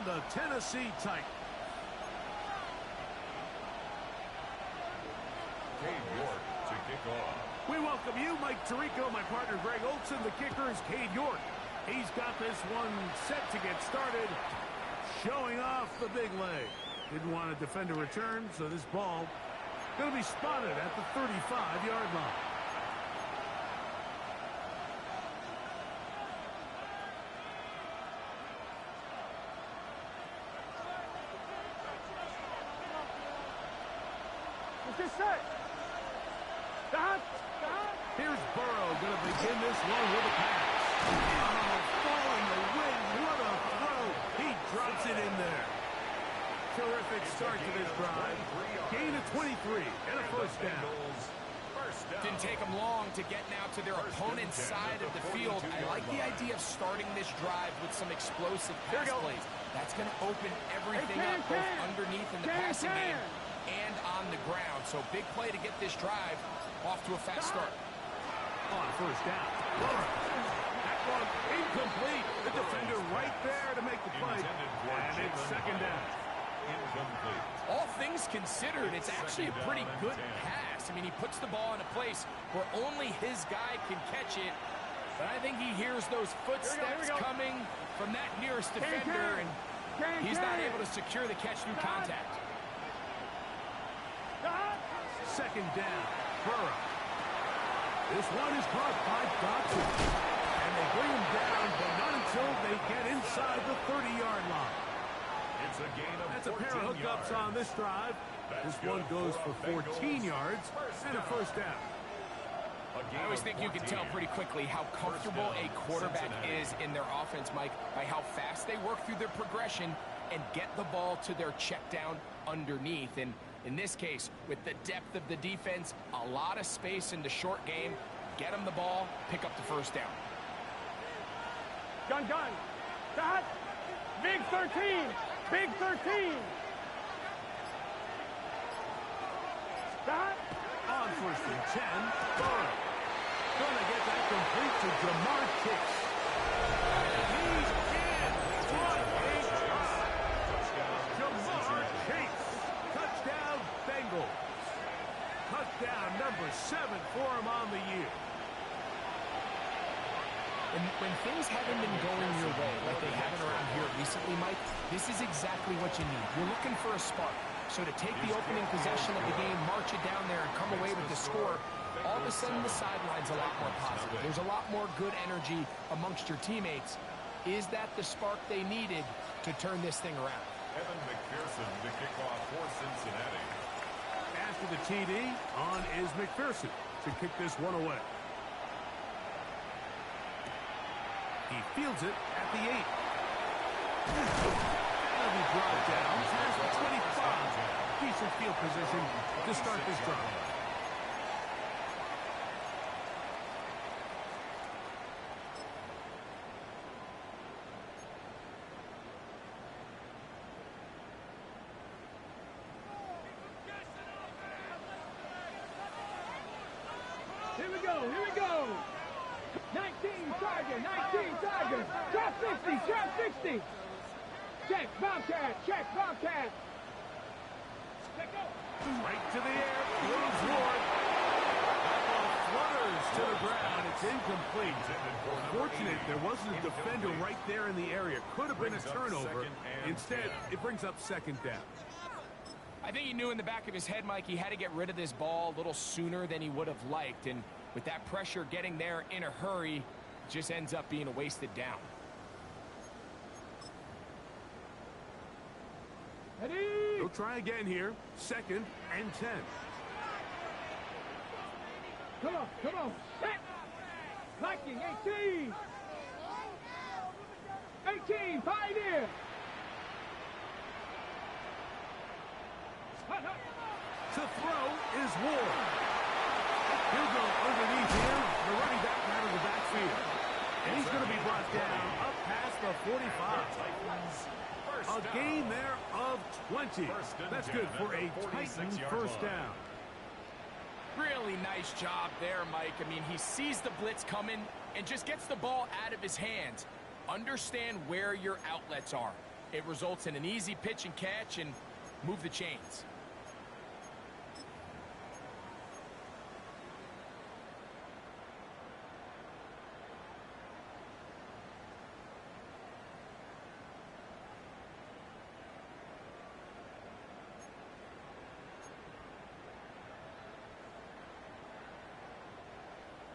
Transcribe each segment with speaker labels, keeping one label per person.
Speaker 1: the Tennessee Titans.
Speaker 2: To kick off.
Speaker 1: We welcome you, Mike Tirico, my partner Greg Olson. The kicker is Cade York. He's got this one set to get started, showing off the big leg. Didn't want to defend a return, so this ball going to be spotted at the 35-yard line.
Speaker 3: What's this set?
Speaker 1: Here's Burrow going to begin this one with a pass. Oh, ball in the wind. What a throw. He drops it in there. Terrific start to this drive. Gain of 23 and a first down.
Speaker 4: Didn't take them long to get now to their opponent's side of the field. I like the idea of starting this drive with some explosive pass plays. That's going to open everything up, both underneath in the passing game and on the ground. So big play to get this drive off to a fast start.
Speaker 1: On first down. That one incomplete. The defender right there to make the play. And it's second down.
Speaker 2: Incomplete.
Speaker 4: All things considered, it's actually a pretty good pass. I mean, he puts the ball in a place where only his guy can catch it. But I think he hears those footsteps coming from that nearest defender, and he's not able to secure the catch through contact.
Speaker 1: Second down. Burrow. This one is caught by Dodson. And they bring him down, but not until they get inside the 30-yard line.
Speaker 2: It's a gain of
Speaker 1: That's a pair of hookups on this drive. This one goes for 14 yards and a first down.
Speaker 4: I always think you can tell pretty quickly how comfortable a quarterback is in their offense, Mike, by how fast they work through their progression and get the ball to their check down underneath. And in this case, with the depth of the defense, a lot of space in the short game, get them the ball, pick up the first down.
Speaker 3: Gun. Dot. Big 13. Big 13. Dot.
Speaker 1: On first and 10, Burrow. Gonna get that complete to Jamar Chase. He's in. What a drive. Jamar Chase. Touchdown, Bengals. Touchdown number 7 for him on the year.
Speaker 4: And when things haven't been going your way like they haven't around here recently, Mike, this is exactly what you need. You're looking for a spark. So to take the opening possession of the game, march it down there, and come away with the score, all of a sudden the sideline's a lot more positive. There's a lot more good energy amongst your teammates. Is that the spark they needed to turn this thing around?
Speaker 2: McPherson, the kickoff for Cincinnati.
Speaker 1: After the TD, on is McPherson to kick this one away. He fields it at the 8. That'll be brought down past the 25. Decent field position to start this drive.
Speaker 3: Here we go. 19 Tiger. Trap 60. Check, Bobcat.
Speaker 1: Right to the air, throws Ward. That ball flutters to the ground. It's incomplete. Fortunate there wasn't a defender right there in the area. Could have been a turnover. Instead, it brings up second down.
Speaker 4: I think he knew in the back of his head, Mike, he had to get rid of this ball a little sooner than he would have liked. And with that pressure getting there in a hurry, it just ends up being a wasted down.
Speaker 1: He'll try again here. Second and 10.
Speaker 3: Come on. Set. Viking 18. 18, Pioneer.
Speaker 1: To throw is Ward. He'll go underneath him. The running back out of the backfield. And he's going to be brought down up past the 45. A gain there of 20. That's good for a Titan first down.
Speaker 4: Really nice job there, Mike. I mean, he sees the blitz coming and just gets the ball out of his hands. Understand where your outlets are. It results in an easy pitch and catch and move the chains.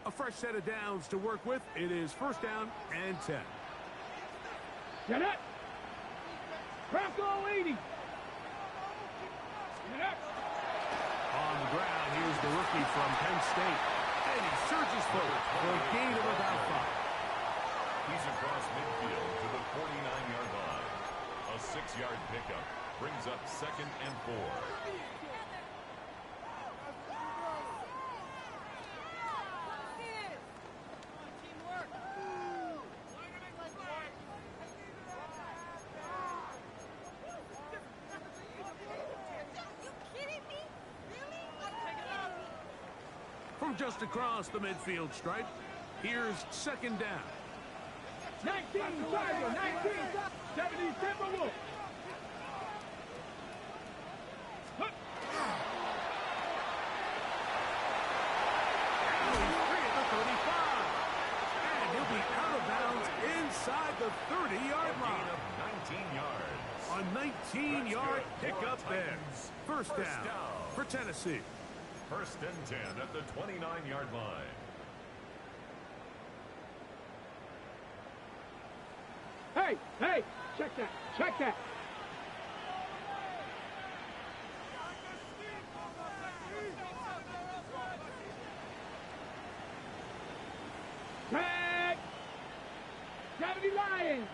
Speaker 1: A fresh set of downs to work with. It is first down and 10.
Speaker 3: Get up. Bronco 80. Get up.
Speaker 1: On the ground, here's the rookie from Penn State. And he surges forward for a gain of about 5.
Speaker 2: He's across midfield to the 49-yard line. A 6-yard pickup brings up 2nd and 4.
Speaker 1: From just across the midfield stripe, here's 2nd down.
Speaker 3: 19 Tiger, 19 70 Timberwolves.
Speaker 1: He's free at the 35. And he'll be out of bounds inside the 30-yard line.
Speaker 2: Gain of 19 yards.
Speaker 1: A 19-yard pickup there. First down for Tennessee.
Speaker 2: 1st and 10 at the 29-yard line.
Speaker 3: Hey, hey, check that, check that. Tag! 70 Lions.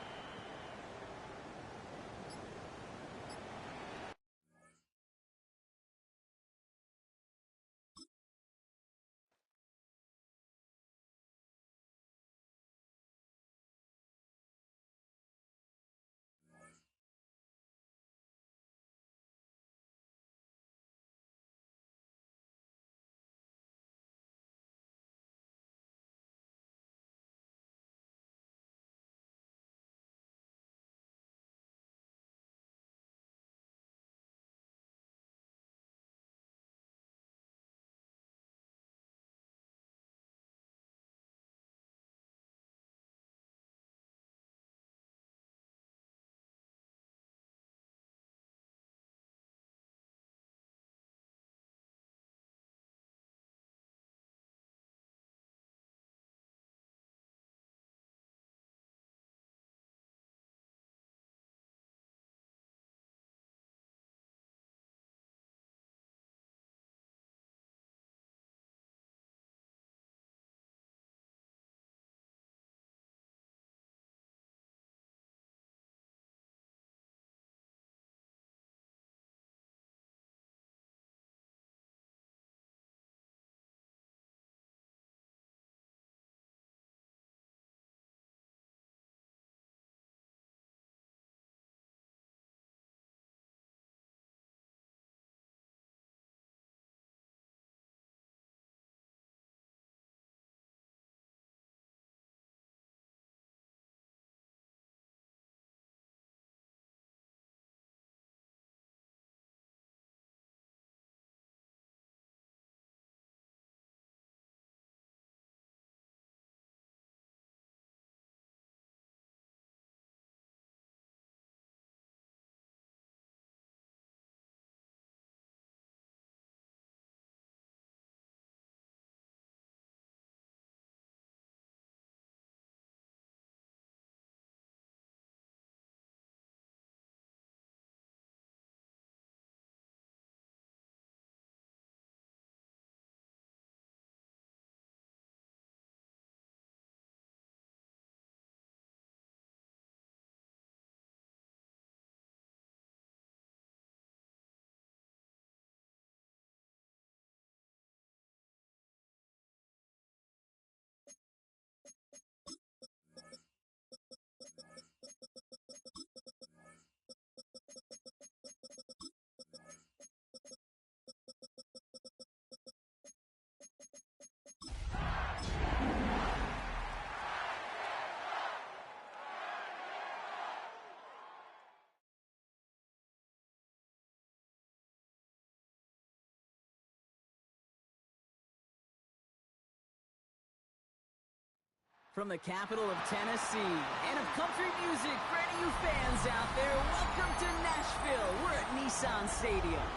Speaker 5: From the capital of Tennessee and of country music for any of you fans out there, welcome to Nashville. We're at Nissan Stadium.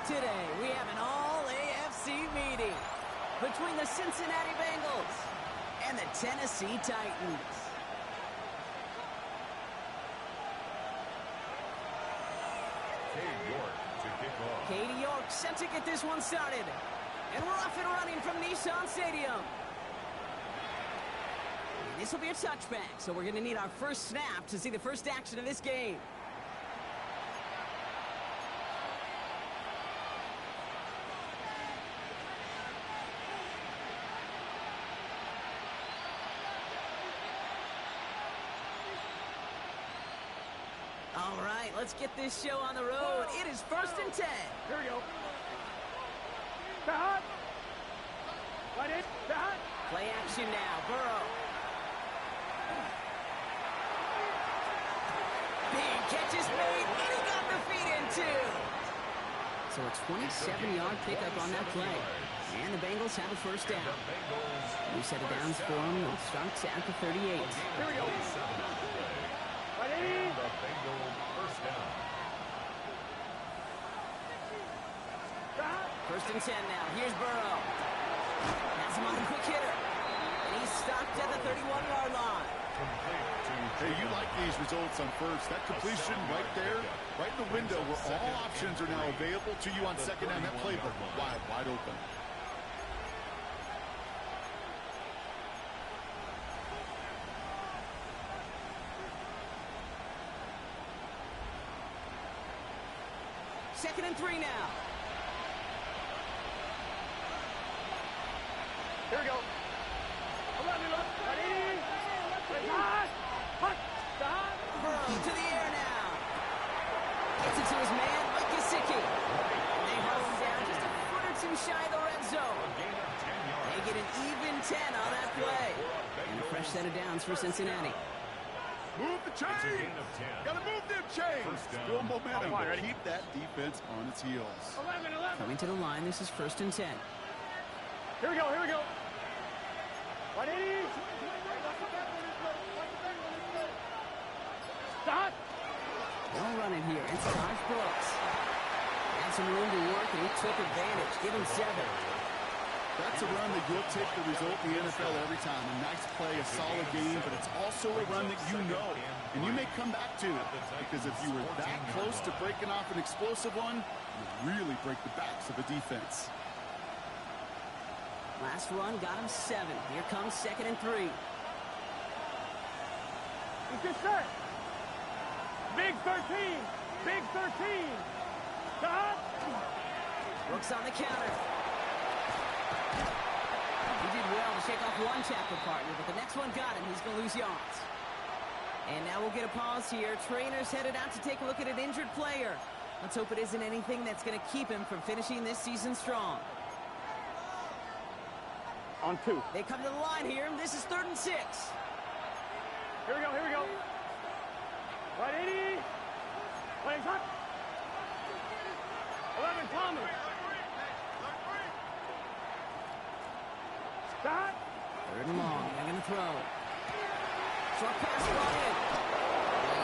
Speaker 5: Today, we have an all-AFC meeting between the Cincinnati Bengals and the Tennessee Titans. Katie York set to get this one started. And we're off and running from Nissan Stadium. And this will be a touchback, so we're going to need our first snap to see the first action of this game. All right, let's get this show on the road. It is 1st and 10.
Speaker 3: Here we go. Stop. Right in. Stop.
Speaker 5: Play action now. Burrow. Big catch is made, and he got the feet in too. So a 27-yard pickup on that play. And the Bengals have a first down. New set of downs for them. It starts at the 38.
Speaker 3: Here we go. Ready?
Speaker 2: The Bengals first down.
Speaker 3: Stop.
Speaker 5: 1st and 10 now. Here's Burrow. Has him on a quick hitter. And he's stopped at the 31-yard line.
Speaker 6: Hey, you like these results on first. That completion right there, right in the window where all options are now available to you on second down. That playbook wide open.
Speaker 5: Second and 3 now.
Speaker 3: Here we go. 11 left. Ready? Hot. Hot. Stop.
Speaker 5: Burrow to the air now. Gets it to his man, Mike Gesicki. They hold him down just a foot or two shy of the red zone. They get an even 10 on that play. And a fresh set of downs for Cincinnati.
Speaker 6: Move the chain. Got to move them chains. Build momentum. Keep that defense on its heels.
Speaker 3: 11.
Speaker 5: Coming to the line, this is 1st and 10.
Speaker 3: Here we go. Here we go. Ready? Stop.
Speaker 5: They'll run it here. It's Josh Brooks. Had some room to work, and he took advantage. Give him 7.
Speaker 6: That's a run that you'll take the result in the NFL every time. A nice play, a solid game, but it's also a run that you know, and you may come back to it, because if you were that close to breaking off an explosive one, you really break the backs of a defense.
Speaker 5: Last run got him 7. Here comes 2nd and 3.
Speaker 3: He's just set. Big 13. Big 13. Stop.
Speaker 5: Brooks on the counter. He did well to shake off one tackle partner, but the next one got him. He's going to lose yards. And now we'll get a pause here. Trainer's headed out to take a look at an injured player. Let's hope it isn't anything that's going to keep him from finishing this season strong.
Speaker 3: On 2.
Speaker 5: They come to the line here, and this is 3rd and 6.
Speaker 3: Here we go. Here we go. Right 80. Playing hot. 11 Thomas. Stop.
Speaker 5: 3rd and long. They're going to throw. Short pass brought in.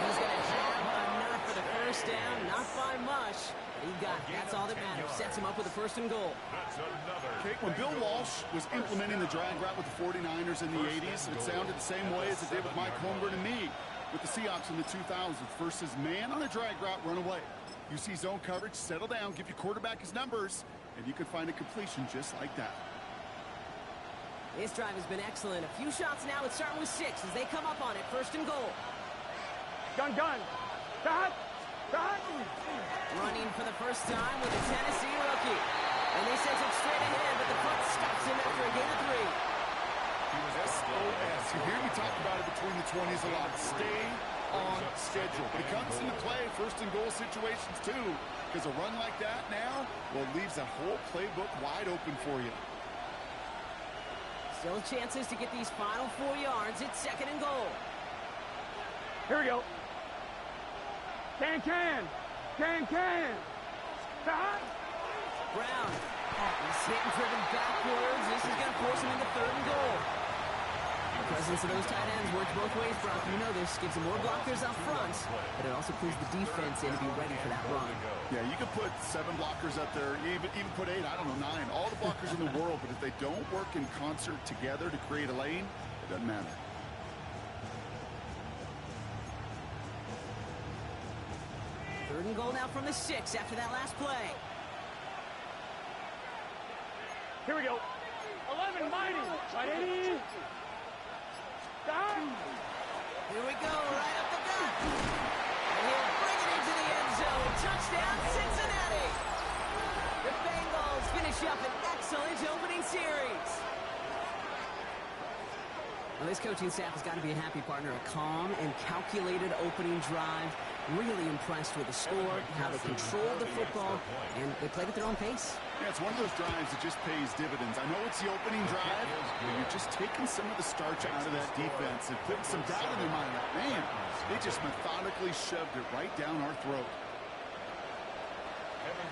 Speaker 5: He's going to have enough for the first down. Not by much. But he got it. That's all that matters. Sets him up with a 1st and goal.
Speaker 6: Okay, when Bill Walsh was implementing the drag route with the 49ers in the 80s, it sounded the same way as it did with Mike Holmgren and me with the Seahawks in the 2000s. Versus man on a drag route, run away. You see zone coverage, settle down, give your quarterback his numbers, and you can find a completion just like that.
Speaker 5: This drive has been excellent. A few shots now. It's starting with 6 as they come up on it. 1st and goal.
Speaker 3: Gun. Stop. Stop.
Speaker 5: Running for the first time with a Tennessee rookie. And they send him straight ahead, but the punt stops him after a gain of 3.
Speaker 6: He was SOS. You hear me talk about it between the 20s a lot. Stay on schedule. But it comes into play 1st and goal situations too. Because a run like that now, well, leaves that whole playbook wide open for you.
Speaker 5: Still chances to get these final 4 yards. It's 2nd and goal.
Speaker 3: Here we go. Can. Stop.
Speaker 5: Brown. He's hit and driven backwards. This is going to force him into 3rd and goal.
Speaker 2: He
Speaker 5: The presence of those tight ends works both ways, Brock. You know this. Gives them more blockers up front, but it also clues the defense in to be ready for that run.
Speaker 6: Yeah, you could put 7 blockers up there, even put 8, I don't know, 9. All the blockers in the world, but if they don't work in concert together to create a lane, it doesn't matter.
Speaker 5: Third and goal now from the 6 after that last play.
Speaker 3: Here we go. 11 mighty. Right, 80. Stop.
Speaker 5: Here we go, right up the gut. And he'll bring it into the end zone. Touchdown, Cincinnati. The Bengals finish up an excellent opening series. Well, this coaching staff has got to be a happy partner. A calm and calculated opening drive. Really impressed with the score, how they controlled the football, and they played at their own pace.
Speaker 6: Yeah, it's one of those drives that just pays dividends. I know it's the opening drive, but you're just taking some of the starch out of that defense and putting some doubt in their mind. Like, man, they just methodically shoved it right down our throat.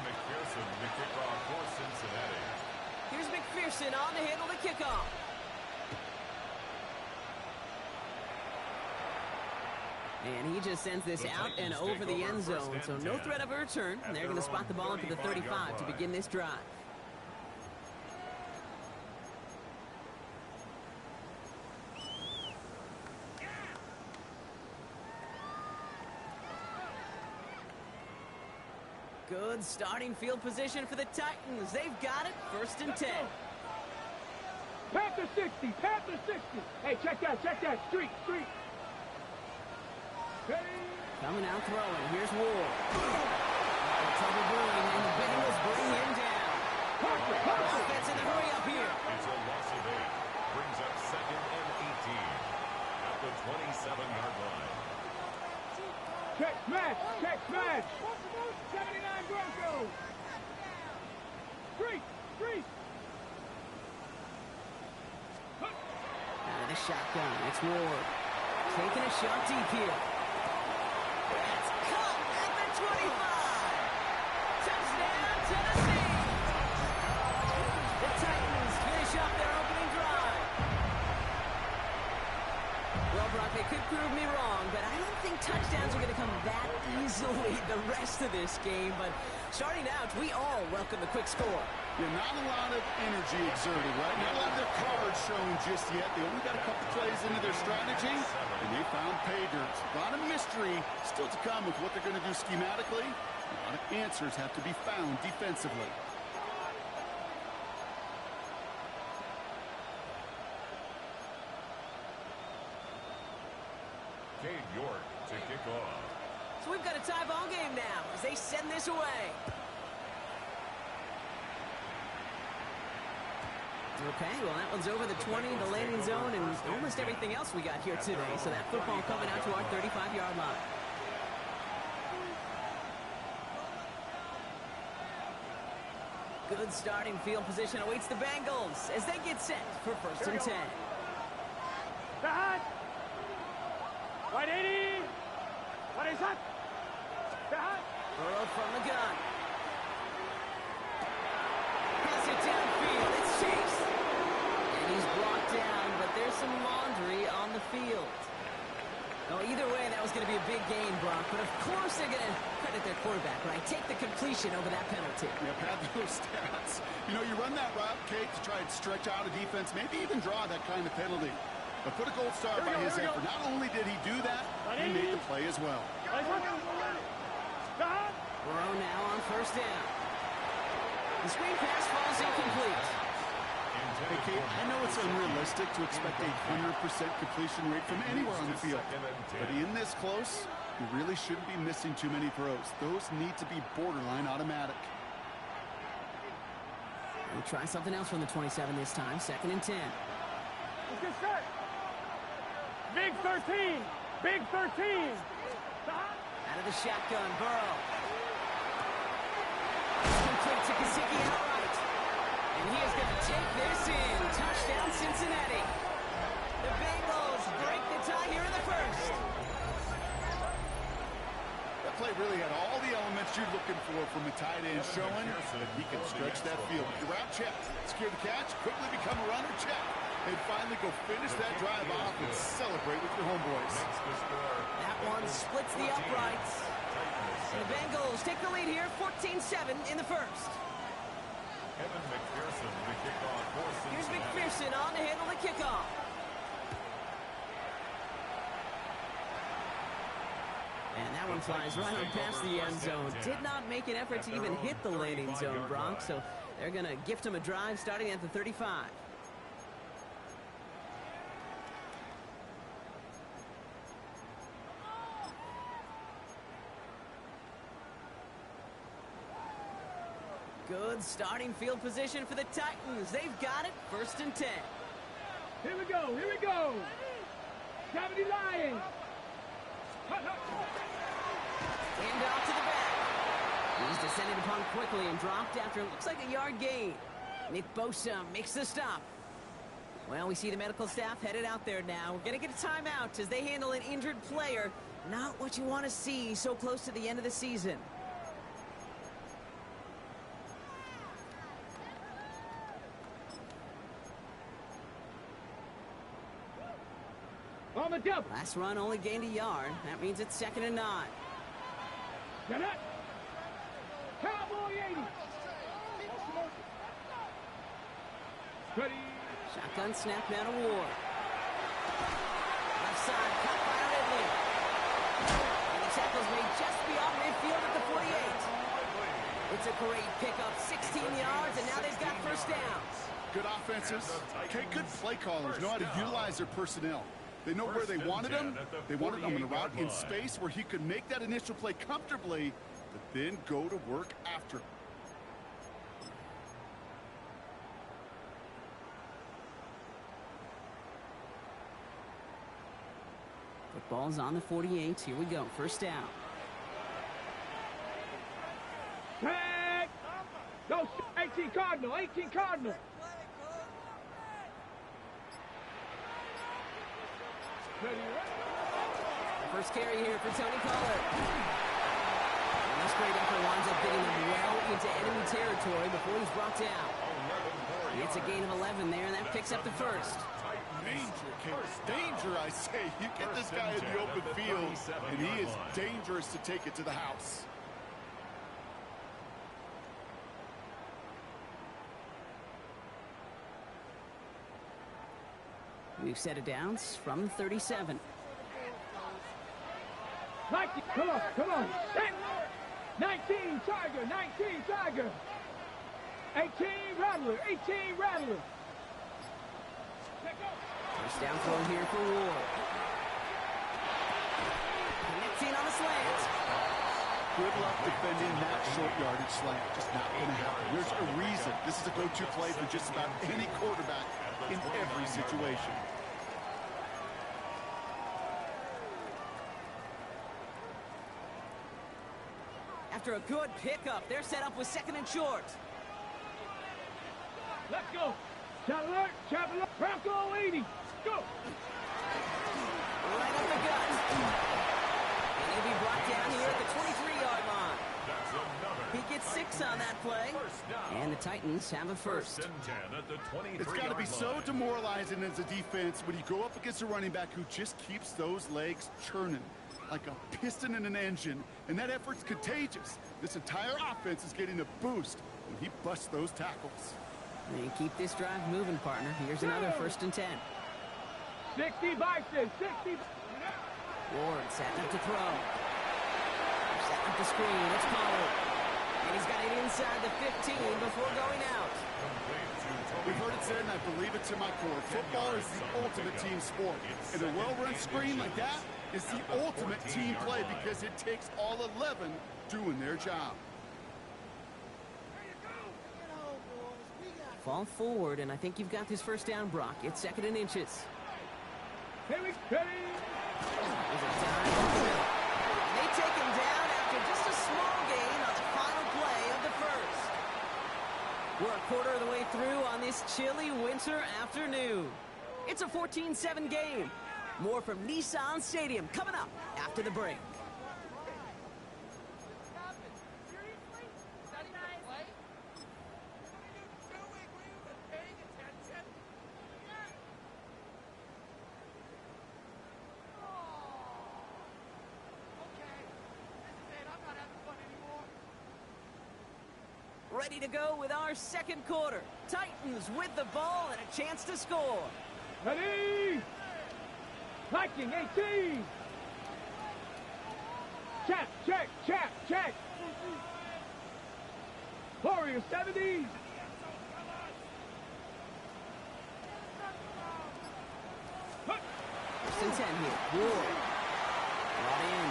Speaker 2: McPherson, the kickoff for Cincinnati.
Speaker 5: Here's McPherson on to handle the kickoff. And he just sends this out and over the end zone, so no threat of a return. They're going to spot the ball up to the 35 to begin this drive. Good starting field position for the Titans. They've got it, 1st and 10.
Speaker 3: Panther 60, Panther 60. Hey, check that, street.
Speaker 5: Coming out throwing. Here's Ward. Trouble brewing, and the Bengals bring him down. Offense in the hurry up here.
Speaker 2: It's a loss of 8. Brings up 2nd and 18 at the 27-yard line.
Speaker 3: Check smash. 79 Broncos. Street.
Speaker 5: Out of the shotgun. It's Ward. Taking a shot deep here. It's caught at the 25. Touchdown, Tennessee. The Titans finish up their opening drive. Well, Brock, they could prove me wrong, but I don't think touchdowns are going to come that easily the rest of this game. But starting out, we all welcome the quick score.
Speaker 6: Yeah, not a lot of energy exerted, right? Not a lot of their cards shown just yet. They only got a couple plays into their strategy, and they found pay dirt. A lot of mystery still to come with what they're going to do schematically. A lot of answers have to be found defensively.
Speaker 2: Cade York to kick off.
Speaker 5: So we've got a tie ball game now as they send this away. Okay, well, that one's over the 20, the landing zone, and almost everything else we got here today. So that football coming out to our 35-yard line. Good starting field position awaits the Bengals as they get set for 1st and 10.
Speaker 3: Right 80. What is that?
Speaker 5: Burrow from the gun. Pass it downfield. It's Chase. And he's brought down, but there's some laundry on the field. Oh, either way, that was going to be a big gain, Brock. But of course they're going to credit their quarterback, right? Take the completion over that penalty.
Speaker 6: Yeah, pad those stats. You know, you run that route, Kate, to try and stretch out a defense, maybe even draw that kind of penalty. But put a gold star by his effort. Not only did he do that, he made the play as well.
Speaker 5: Burrow now on 1st down. The screen pass falls incomplete.
Speaker 6: Hey, Kate, I know it's unrealistic to expect a 100% completion rate from anywhere on the field. But in this close, you really shouldn't be missing too many throws. Those need to be borderline automatic.
Speaker 5: We'll try something else from the 27 this time. 2nd and 10.
Speaker 3: Let's get set. Big 13.
Speaker 5: Out of the shotgun, Burrow. Complete to Gesicki outright. And he is going to take this in. Touchdown, Cincinnati. The Bengals break the tie here in the 1st.
Speaker 6: That play really had all the elements you're looking for from a tight end, showing that he can stretch that field. The route check, secure the catch, quickly become a runner check. And finally go finish that drive off and celebrate with your homeboys.
Speaker 5: That one splits the uprights. And the Bengals take the lead here, 14-7 in the first.
Speaker 2: Kevin McPherson, the kickoff for Cincinnati.
Speaker 5: Here's McPherson on to handle the kickoff. And that one flies right on past the end zone. Did not make an effort to even hit the landing zone, Bronx. So they're going to gift him a drive starting at the 35. Good starting field position for the Titans. They've got it, 1st and 10.
Speaker 3: Here we go, here we go. 70 Lions.
Speaker 5: Hand off to the back. He's descended upon quickly and dropped after it looks like a yard gain. Nick Bosa makes the stop. Well, we see the medical staff headed out there now. We're going to get a timeout as they handle an injured player. Not what you want to see so close to the end of the season.
Speaker 3: On the double.
Speaker 5: Last run only gained a yard. That means it's 2nd and 9.
Speaker 3: Get it. Cowboy 80. Ready.
Speaker 5: Shotgun snap now to Ward. Left side, caught by Ridley. And the tackle's made just beyond midfield at the 48. It's a great pickup, 16 yards, and now they've got 1st down.
Speaker 6: Good offenses. Okay, good play callers know how to utilize their personnel. They know where they wanted him. They wanted him in a route in space where he could make that initial play comfortably, but then go to work after.
Speaker 5: Football's on the 48. Here we go. 1st down.
Speaker 3: Tag. No, 18 Cardinal, 18 Cardinal.
Speaker 5: First carry here for Tony Pollard. And this great effort winds up getting him well into enemy territory before he's brought down. It's a gain of 11 there, and that picks up the 1st.
Speaker 6: Danger, Case. Danger, I say. You get this guy in the open field, and he is dangerous to take it to the house.
Speaker 5: We've set it down from the 37.
Speaker 3: 19, come on. 19 Tiger, 19 Tiger. 18 Rattler, 18 Rattler.
Speaker 5: 1st down throw here for Ward. Connecting on a slant.
Speaker 6: Good luck defending that short yardage slant. Just not going to happen. There's a reason. This is a go-to play for just about any quarterback in every situation.
Speaker 5: After a good pickup, they're set up with 2nd and short.
Speaker 3: Let's go. Traveler, Bronco 80. Go.
Speaker 5: Right up the gut. And he'll be brought down here at the 23-yard line. He gets 6 on that play. And the Titans have a 1st.
Speaker 6: It's got to be so demoralizing as a defense when you go up against a running back who just keeps those legs churning like a piston in an engine, and that effort's contagious. This entire offense is getting a boost when he busts those tackles.
Speaker 5: And keep this drive moving, partner. Here's another 1st and 10.
Speaker 3: 60 Bison, 60.
Speaker 5: Ward setting up to throw. Setting up the screen. It's Pollard. And he's got it inside the 15 before going out.
Speaker 6: We've heard it said, and I believe it to my core. Football is the ultimate team sport. And a well-run screen like that is the ultimate team play because it takes all 11 doing their job.
Speaker 5: Fall forward, and I think you've got this 1st down, Brock. It's 2nd and inches.
Speaker 3: Here we go.
Speaker 5: There's a dive up the middle. And they take him down after just a small gain on the final play of the 1st. We're a quarter of the way through on this chilly winter afternoon. It's a 14-7 game. More from Nissan Stadium coming up after the break. ready to go with our second quarter. Titans with the ball and a chance to score.
Speaker 3: Ready? Viking 18. Check, check, check, check. Warrior 70.
Speaker 5: First and 10 here. Ward. Brought in.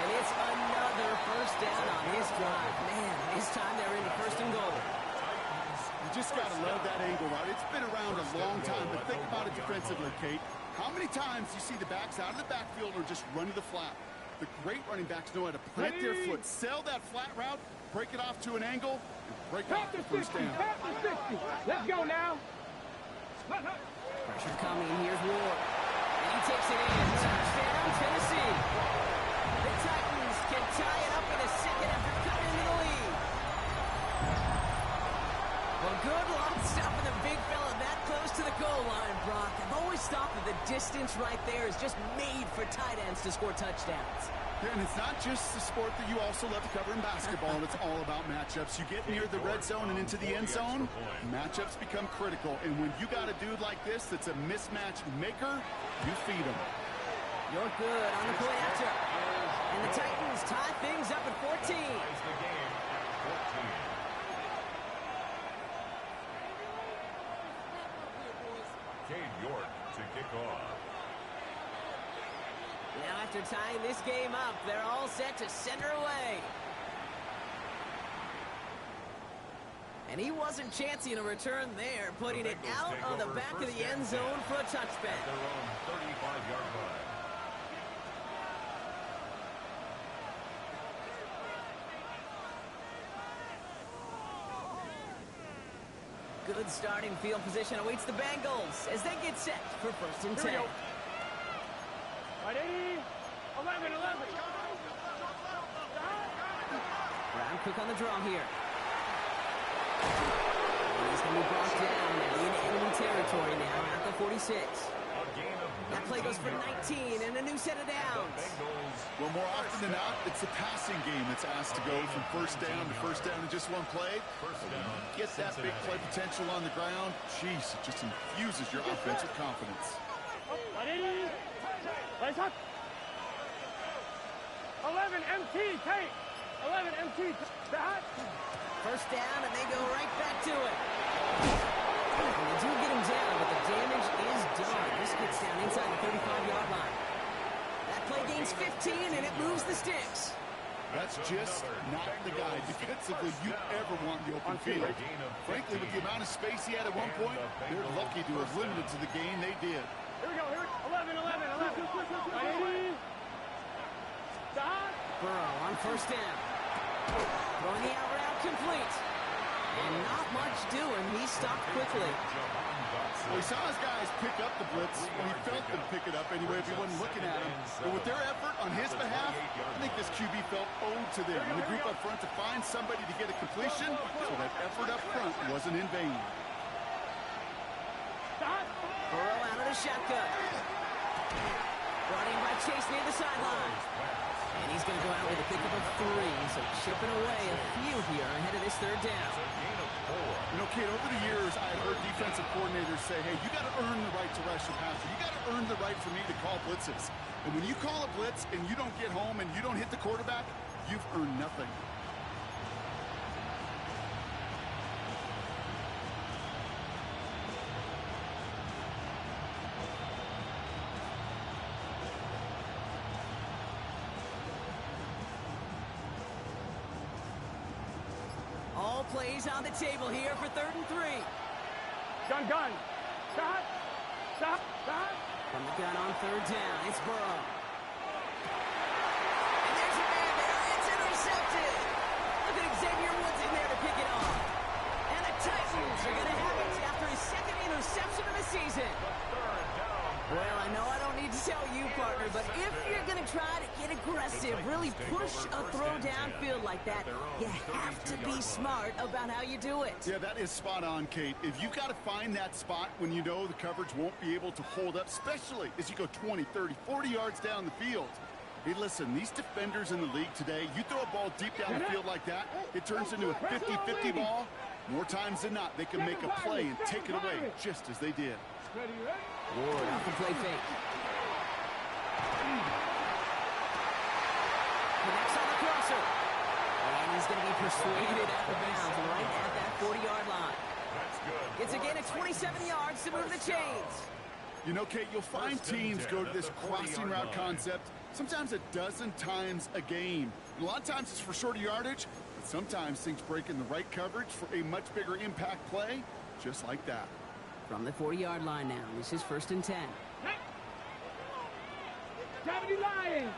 Speaker 5: And it's another first down on his drive. Man, this time they're into first and goal.
Speaker 6: You just got to love that angle route. It's been around a long time, but think about it defensively, Kate. How many times do you see the backs out of the backfield or just run to the flat? The great running backs know how to plant their foot, sell that flat route, break it off to an angle, and break off the first down.
Speaker 3: Let's go now.
Speaker 5: Pressure coming. Here's Ward. And he takes it in. Touchdown, Tennessee. The Titans can tie it up in a second after cutting into the lead. Well, good luck stopping the big fella that close to the goal line, Brock. I've always thought that the distance right there is just made for tight ends to score touchdowns.
Speaker 6: And it's not just the sport that you also love to cover in basketball. It's all about matchups. You get near the red zone and into the end zone, matchups become critical. And when you got a dude like this that's a mismatch maker, you feed him.
Speaker 5: You're good on the play after. And the Titans tie things up at 14.
Speaker 2: The game at 14. Cade York to kick off.
Speaker 5: Now after tying this game up, they're all set to send her away. And he wasn't chancing a return there, putting it out on the back of the end zone for a touchback.
Speaker 2: Their own 35-yard line.
Speaker 5: Good starting field position awaits the Bengals as they get set for first and 10.
Speaker 3: Right, 80. 11.
Speaker 5: Brown Cook on the draw here. And he's going to be brought down in enemy territory now at the 46. That play goes for 19 and a new set of downs.
Speaker 6: Well, more often than not, it's the passing game that's asked to go from first down in just one play. Get that big play potential on the ground. Jeez, it just infuses your offense with confidence.
Speaker 3: 11 MT, Kate. 11 MT. That.
Speaker 5: First down, and they go right back to it. And they do get him down, but the damage is done. This gets down inside the 35-yard line. That play gains 15, and it moves the sticks.
Speaker 6: That's just not the guy defensively you ever want in the open field. Frankly, with the amount of space he had at one point, they're lucky to have limited to the gain they did.
Speaker 3: Here we go. 11. Stop.
Speaker 5: Burrow on first down. Throwing the out route complete. And not much doing. He stopped quickly.
Speaker 6: Well, he saw his guys pick up the blitz. Well, he felt them pick it up anyway if he wasn't looking at him. But with their effort on his behalf, I think this QB felt owed to them and the group up front to find somebody to get a completion, so that effort up front wasn't in vain.
Speaker 5: Burrow out of the shotgun. Brought in by Chase near the sideline. And he's going to go out with a pickup of 3, so chipping away a few here ahead of this third down.
Speaker 6: You know, Kate, over the years, I've heard defensive coordinators say, hey, you got to earn the right to rush your passer. You got to earn the right for me to call blitzes. And when you call a blitz and you don't get home and you don't hit the quarterback, you've earned nothing.
Speaker 5: All plays on the table here for 3rd and 3.
Speaker 3: Gun. Stop.
Speaker 5: From the gun on 3rd down, it's Burrow. And there's a man there. It's intercepted. Look at Xavier Woods in there to pick it off. And the Titans are going to have it after his 2nd interception of the season. Well, I know I don't need to tell you, partner, but if you're going to try to get aggressive, really push a throw downfield like that, you have to be smart about how you do it.
Speaker 6: Yeah, that is spot on, Kate. If you've got to find that spot when you know the coverage won't be able to hold up, especially as you go 20, 30, 40 yards down the field, Hey, listen, these defenders in the league today, you throw a ball deep down the field like that, it turns into a 50-50 ball. More times than not, they can make a play and take it away just as they did.
Speaker 5: Ward off the play fake. Connects on the crosser. And he's going to be persuaded out of bounds right at that 40-yard line. It's a gain of 27 yards to move the chains.
Speaker 6: You know, Kate, you'll find teams go to this crossing route concept sometimes a dozen times a game. And a lot of times it's for shorter yardage, but sometimes things break in the right coverage for a much bigger impact play, just like that.
Speaker 5: From the 40-yard line now, this is 1st and 10.
Speaker 3: 70 Lions!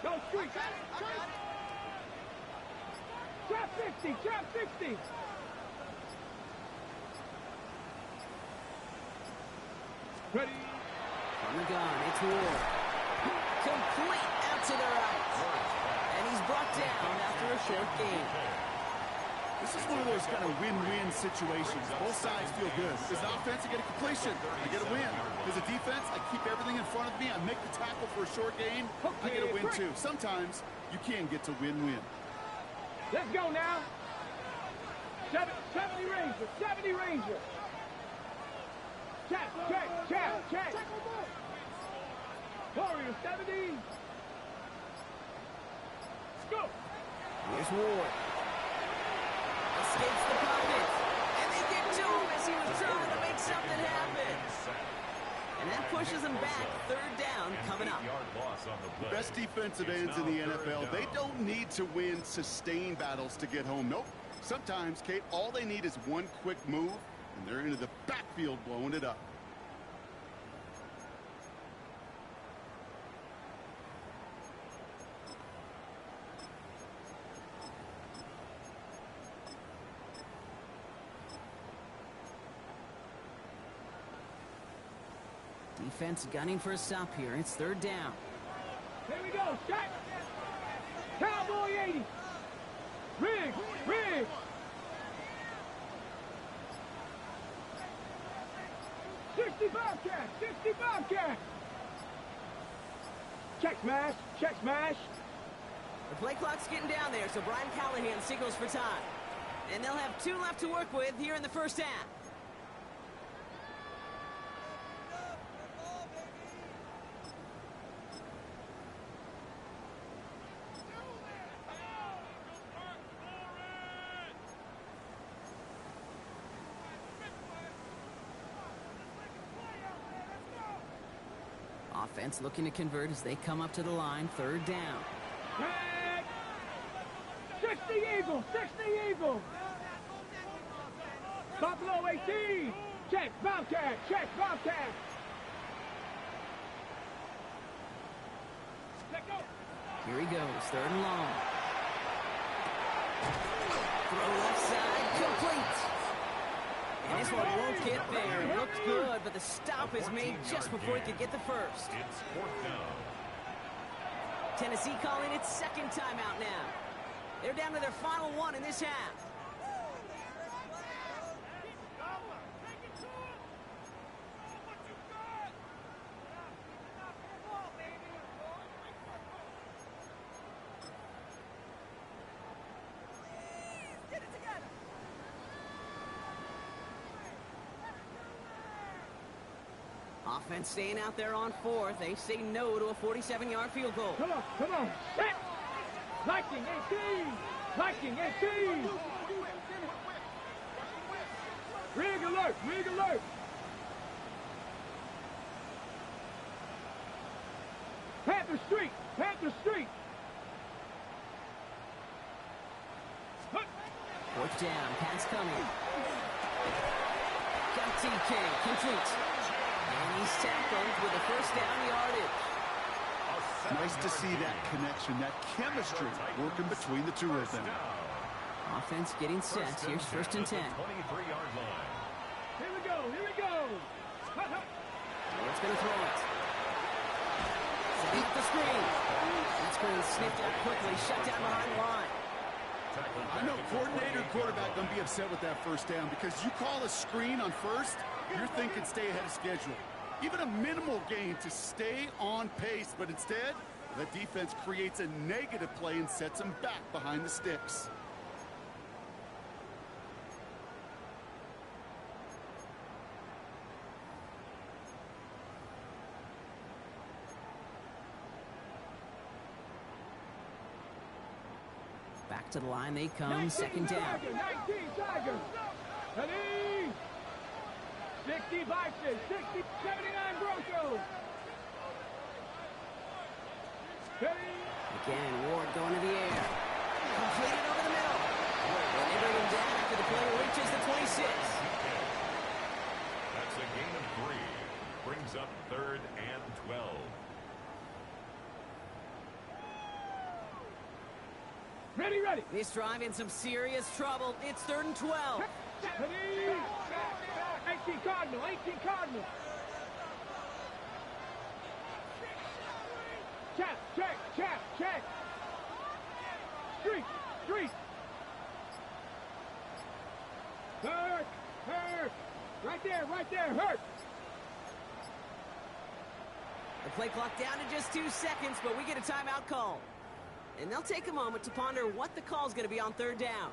Speaker 3: Go street! Trap 50! Trap 50! Ready?
Speaker 5: From the gun, it's Ward. Complete out to the right. And he's brought down after a short gain.
Speaker 6: This is one of those kind of win-win situations. Both sides feel good. As an offense, I get a completion. I get a win. As a defense, I keep everything in front of me. I make the tackle for a short gain. I get a win, too. Sometimes you can get to win-win.
Speaker 3: Let's go now. 70 Ranger. 70 Ranger. Check. Warrior 70. Let's go.
Speaker 5: Here's Ward. Escapes the pocket. And they get to him as he was trying to make something happen. And that pushes him back. 3rd down coming up.
Speaker 6: The best defensive ends in the NFL, they don't need to win sustained battles to get home. Nope. Sometimes, Kate, all they need is one quick move, and they're into the backfield blowing it up.
Speaker 5: Defense gunning for a stop here. It's 3rd down.
Speaker 3: Here we go. Shot. Cowboy 80. Rig. 60 Bobcat. Check smash.
Speaker 5: The play clock's getting down there, so Brian Callahan signals for time. And they'll have 2 left to work with here in the 1st half. Offense looking to convert as they come up to the line. 3rd down.
Speaker 3: Check. 60 Eagle. Buffalo 18. Check Bobcat. Let go.
Speaker 5: Here he goes. 3rd and long. Throw left side. Complete. And this one won't get there. It looked good, but the stop is made just before he could get the first.
Speaker 2: It's 4th down.
Speaker 5: Tennessee calling its 2nd timeout now. They're down to their final 1 in this half. Offense staying out there on 4th. They say no to a 47-yard field goal.
Speaker 3: Come on. Set. Viking 18. Rig alert. Panther Street.
Speaker 5: 4th down. Pass coming. Got TK. Complete. And he's tackled with a 1st down yardage.
Speaker 6: Nice to see that connection, that chemistry working between the two of them.
Speaker 5: Offense getting set. Here's 1st and 10.
Speaker 2: 23-yard line.
Speaker 3: Here we go.
Speaker 5: Ward's going to throw it. Setting up the screen. That screen sniffed out quickly. Shut down behind the line.
Speaker 6: I know coordinator, quarterback going to be upset with that 1st down because you call a screen on 1st, you're thinking stay ahead of schedule. even a minimal gain to stay on pace, but instead, the defense creates a negative play and sets them back behind the sticks.
Speaker 5: Back to the line they come, second down.
Speaker 3: 19 Tigers. Ready? 60 Vikings, 60, 79 Broncos. Ready?
Speaker 5: Again, Ward going to the air. Completed over the middle. And they bring him down after the play reaches the 26.
Speaker 2: That's a gain of 3. Brings up 3rd and 12.
Speaker 3: Ready, ready.
Speaker 5: This drive in some serious trouble. It's 3rd and 12.
Speaker 3: Ready? 18 Cardinal, 18 Cardinal. Check. Street. Hurt. Right there, hurt.
Speaker 5: The play clock down to just 2 seconds, but we get a timeout call. And they'll take a moment to ponder what the call is going to be on 3rd down.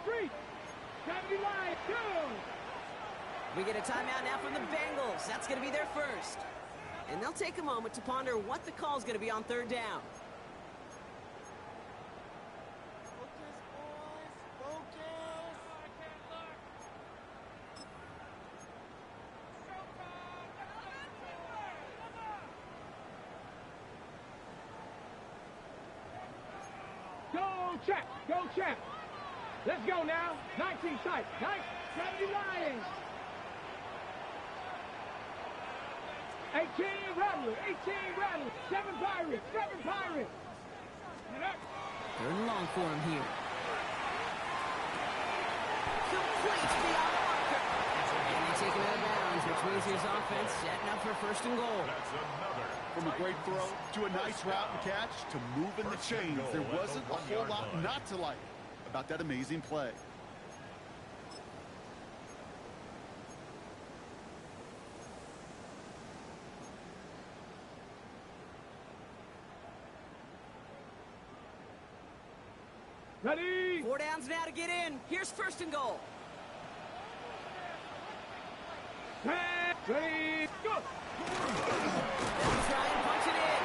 Speaker 3: Street. 70 line, go.
Speaker 5: We get a timeout now from the Bengals. That's going to be their first. And they'll take a moment to ponder what the call is going to be on 3rd down.
Speaker 3: Go check. Let's go now. 19 sight. 70 Lions. 18 Rattlers. 7 Pirates.
Speaker 5: 3rd and long for him here. Complete beyond the marker. And they take him out of bounds, which means his offense setting up for 1st and goal.
Speaker 2: That's another.
Speaker 6: From a great throw to a nice route and catch to moving the chains, there wasn't a whole lot not to like about that amazing play.
Speaker 3: Ready?
Speaker 5: 4 downs now to get in. Here's 1st and goal.
Speaker 3: Ready? Go.
Speaker 5: They'll try and punch it in.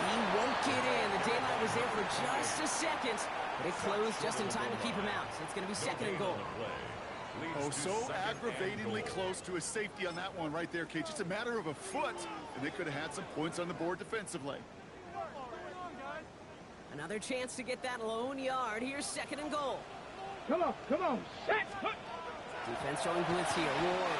Speaker 5: He won't get in. The daylight was there for just a second, but it closed just in time to keep him out. So it's going to be 2nd and goal.
Speaker 6: Oh, so aggravatingly close to a safety on that one right there, Kate. Just a matter of a foot, and they could have had some points on the board defensively.
Speaker 5: Another chance to get that lone yard. Here's 2nd and goal.
Speaker 3: Come on. Set.
Speaker 5: Defense showing blitz here. Ward.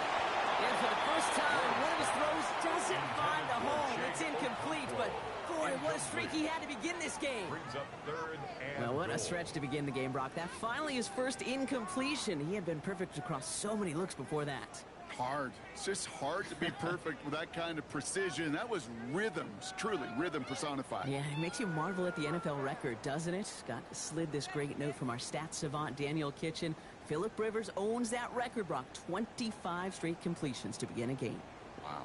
Speaker 5: And for the first time, one of his throws doesn't find a home. It's incomplete, but boy, what a streak he had to begin this game.
Speaker 2: Brings up 3rd and
Speaker 5: Well, what a
Speaker 2: goal.
Speaker 5: stretch to begin the game, Brock. That finally his first incompletion. He had been perfect across so many looks before that.
Speaker 6: Hard. It's just hard to be perfect with that kind of precision. That was rhythm, truly rhythm personified.
Speaker 5: Yeah, it makes you marvel at the NFL record, doesn't it? Got slid this great note from our stats savant, Daniel Kitchen. Phillip Rivers owns that record, Brock. 25 straight completions to begin a game.
Speaker 6: Wow.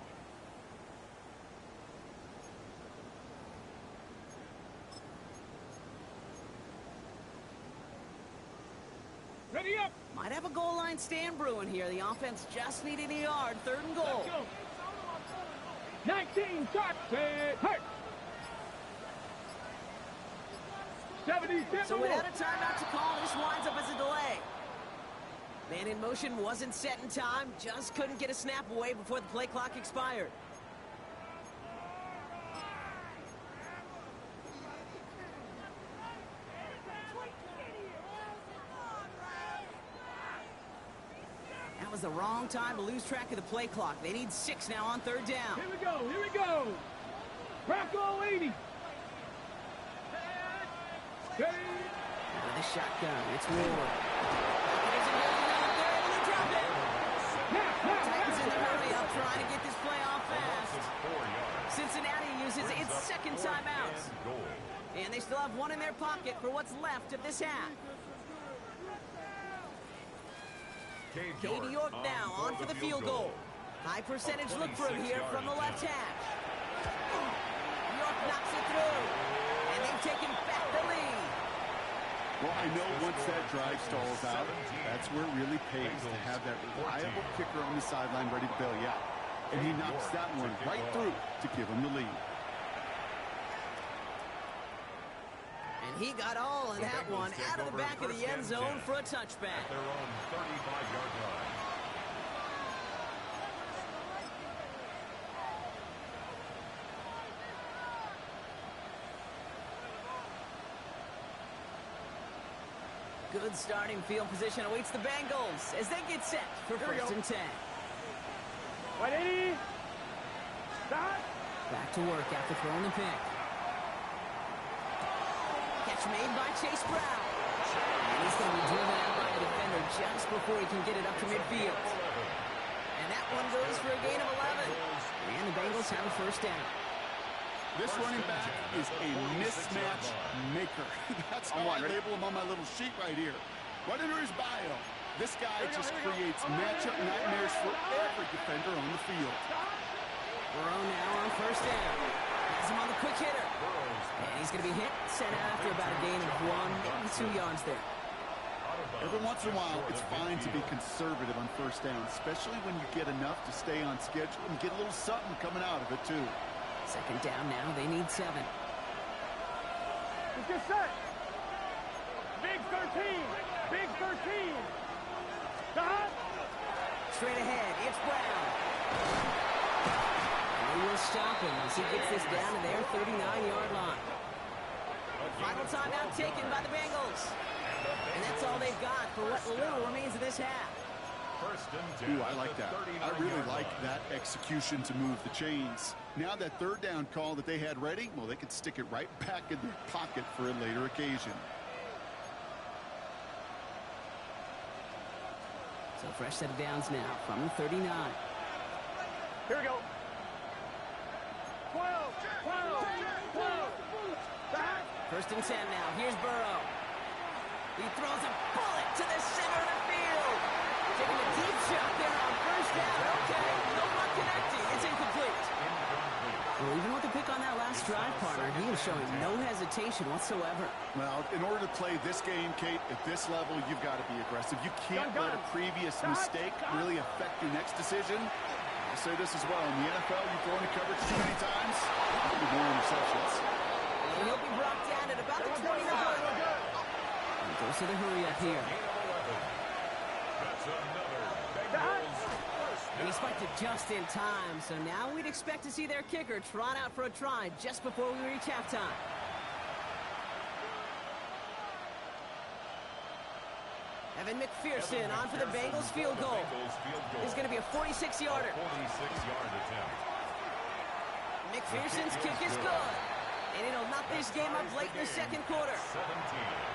Speaker 3: Ready up.
Speaker 5: Might have a goal line stand brewing here. The offense just needed a yard. 3rd and goal.
Speaker 3: Let's go. 19 shot. Hurt. 70.
Speaker 5: So without a timeout to call, this winds up as a delay. Man in motion wasn't set in time. Just couldn't get a snap away before the play clock expired. That was the wrong time to lose track of the play clock. They need 6 now on 3rd down.
Speaker 3: Here we go, here we go. Crack all 80. Okay.
Speaker 5: Out of the shotgun, it's Ward. They're able to drop it. Titans in the hurry up, trying to get this play off fast. Cincinnati uses its second timeout. And they still have one in their pocket for what's left of this half. Cade York now on for the field goal. High percentage look for him here from the left hash. York knocks it through. And they've taken back the lead.
Speaker 6: Well, I know once that drive stalls out, that's where it really pays to have that reliable kicker on the sideline ready to bail you out. And he knocks that one right through to give him the lead.
Speaker 5: And he got all in that one out of the back of the end zone for a touchback.
Speaker 2: At their own 35-yard line.
Speaker 5: Good starting field position awaits the Bengals as they get set for 1st and 10.
Speaker 3: Right 80. Stop.
Speaker 5: Back to work after throwing the pick. Catch made by Chase Brown. And he's going to be driven out by a defender just before he can get it up to midfield. And that one goes for a gain of 11. And the Bengals have a 1st down.
Speaker 6: This running back is a mismatch maker. That's how I label him on my little sheet right here. Right under his bio. This guy just creates matchup nightmares for every defender on the field.
Speaker 5: Burrow now on 1st down. Has him on the quick hitter. And he's going to be hit, sent out after about a gain of 1, maybe 2 yards there.
Speaker 6: Every once in a while, it's fine to be conservative on 1st down, especially when you get enough to stay on schedule and get a little something coming out of it, too.
Speaker 5: 2nd down now, they need 7.
Speaker 3: Let's get set. Big 13. Big 13. Stop.
Speaker 5: Straight ahead, it's Brown. And they will stop him as he gets this down to their 39-yard line. Final timeout taken by the Bengals. And that's all they've got for what little remains of this half.
Speaker 6: Ooh, I like that. I really like that execution to move the chains. Now that 3rd down call that they had ready, well, they could stick it right back in their pocket for a later occasion.
Speaker 5: So fresh set of downs now from the 39.
Speaker 3: Here we go. 12. 12. 12. Back.
Speaker 5: 1st and 10 now. Here's Burrow. He throws a bullet to the center of the field. Taking a deep shot there on 1st down. Okay, no one connecting. It's incomplete. Well, even with the pick on that last drive, partner, he is showing no hesitation whatsoever.
Speaker 6: Well, in order to play this game, Kate, at this level, you've got to be aggressive. You can't let a previous mistake really affect your next decision. I'll say this as well. In the NFL, you throw into coverage too many times, you'll more interceptions.
Speaker 5: And he'll be brought down at about the 29. And goes to the hurry up here.
Speaker 2: That's another Bengals first
Speaker 5: And he spiked it just in time, so now we'd expect to see their kicker trot out for a try just before we reach halftime. Evan McPherson on for the Bengals field goal. It's going to be a 46-yarder.
Speaker 2: 46-yard attempt.
Speaker 5: McPherson's kick is good. And it'll knock this game up late in the 2nd quarter.
Speaker 2: 17.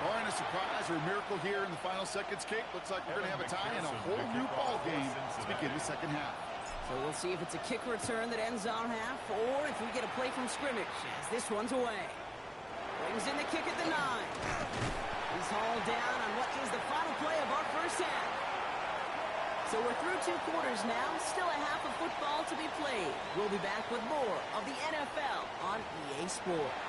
Speaker 6: Or in a surprise or a miracle here in the final seconds, Kate. Looks like we're going to have a tie and a whole new ball game to begin the 2nd half.
Speaker 5: So we'll see if it's a kick return that ends our half or if we get a play from scrimmage as this one's away. Brings in the kick at the 9. He's hauled down on what is the final play of our 1st half. So we're through 2 quarters now, still a half of football to be played. We'll be back with more of the NFL on EA Sports.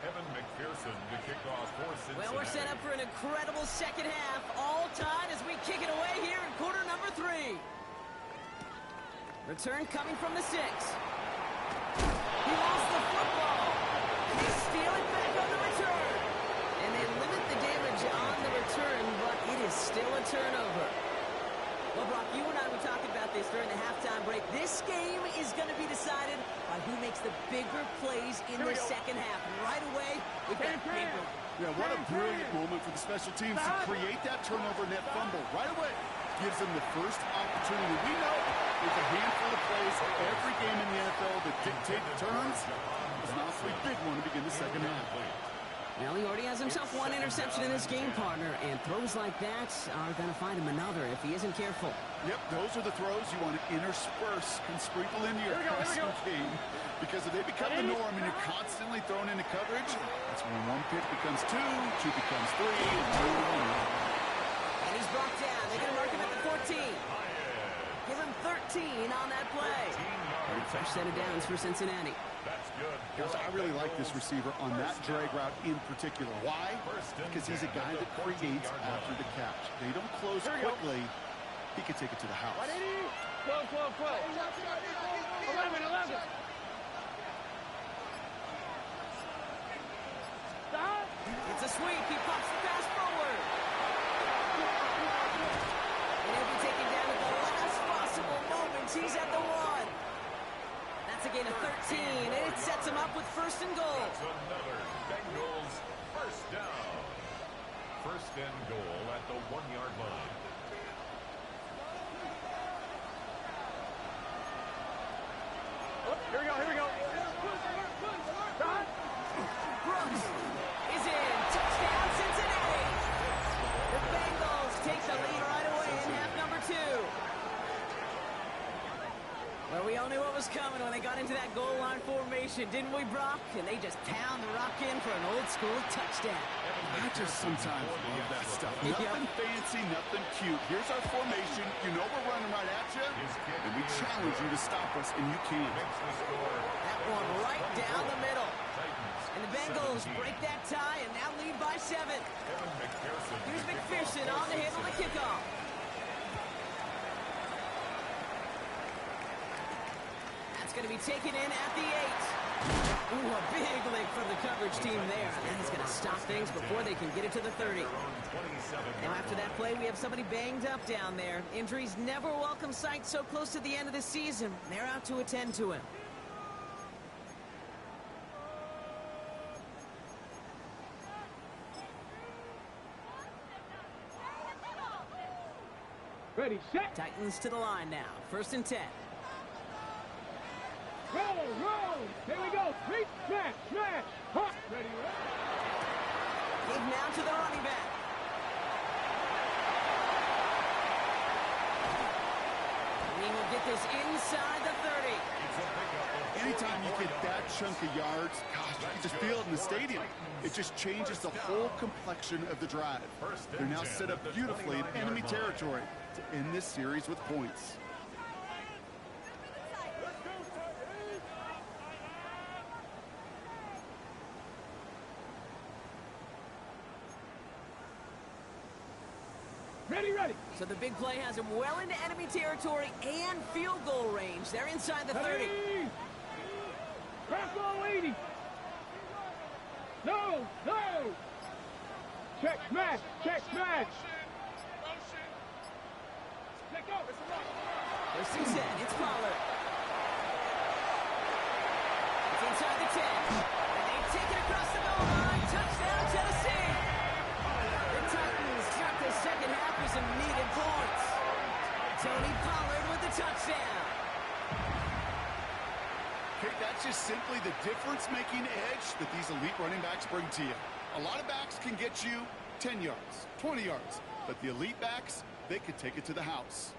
Speaker 2: Evan McPherson to kick off for Cincinnati.
Speaker 5: Well, we're set up for an incredible 2nd half, all tied as we kick it away here in quarter number 3. Return coming from the 6. He lost the football. And they steal it back on the return. And they limit the damage on the return, but it is still a turnover. Well, Brock, you and I were talking talked about this during the halftime break. This game is going to be decided by who makes the bigger plays in the second half. And right away, we've got a big one.
Speaker 6: Yeah, what a brilliant moment for the special teams to create that turnover net fumble right away. Gives them the first opportunity. We know there's a handful of plays every game in the NFL that dictate the turns. It's an awfully big one to begin the second half.
Speaker 5: Well, he already has himself one interception in this game, partner, and throws like that are going to find him another if he isn't careful.
Speaker 6: Yep, those are the throws you want to intersperse and sprinkle into your passing game. Because if they become the norm and you're constantly thrown into coverage, that's when one pitch becomes two becomes three,
Speaker 5: and he's brought down. They're going to mark him at the 14. Give him 13 on that play. Fresh set of downs for Cincinnati.
Speaker 2: That's good.
Speaker 6: Guys, I really like this receiver on that drag route in particular. Why? Because he's a guy that creates after the catch. They don't close quickly. He can take it to the house.
Speaker 3: 12, 12, 12. 11, 11. Stop.
Speaker 5: It's a sweep. He pops the pass forward. And he'll be taken down at the last possible moment. He's at the 1. That's a gain of 13, and it sets him up with first and goal.
Speaker 2: That's another Bengals first down. First and goal at the 1-yard line.
Speaker 3: Here we go, here we go.
Speaker 5: Brooks is in. Touchdown, Cincinnati. The Bengals take the lead right away in half number 2. Well, we all knew what was coming when they got into that goal line formation, didn't we, Brock? And they just pound the rock in for an old-school touchdown.
Speaker 6: I just sometimes love that stuff. Nothing fancy, nothing cute. Here's our formation. You know we're running right at you, and we challenge you to stop us, and you can't.
Speaker 5: That one right down the middle. And the Bengals break that tie and now lead by 7. Here's McPherson on to handle the kickoff. That's going to be taken in at the 8. Ooh, a big lick from the coverage team there. That is going to stop things before they can get it to the 30. Now after that play, we have somebody banged up down there. Injuries never a welcome sight so close to the end of the season. They're out to attend to him.
Speaker 3: Ready, set.
Speaker 5: Titans to the line now. First and 10.
Speaker 3: Roll. Here we go. Sweep, smash. Hop. Ready,
Speaker 5: Give now to the running back. We will get this inside the 30.
Speaker 6: Anytime you get that chunk of yards, gosh, you can just feel it in the stadium. It just changes the whole complexion of the drive. They're now set up beautifully in enemy territory to end this series with points.
Speaker 3: Ready.
Speaker 5: So the big play has him well into enemy territory and field goal range. They're inside the 30.
Speaker 3: Crack all 80. No. Check, smash. Let go.
Speaker 5: First and 10. It's Pollard. It's inside the 10. And they take it across the goal line. Touchdown, Tennessee. The Titans got the second half with some needed points. Tony Pollard with the touchdown.
Speaker 6: Okay, that's just simply the difference-making edge that these elite running backs bring to you. A lot of backs can get you 10 yards, 20 yards, but the elite backs, they could take it to the house.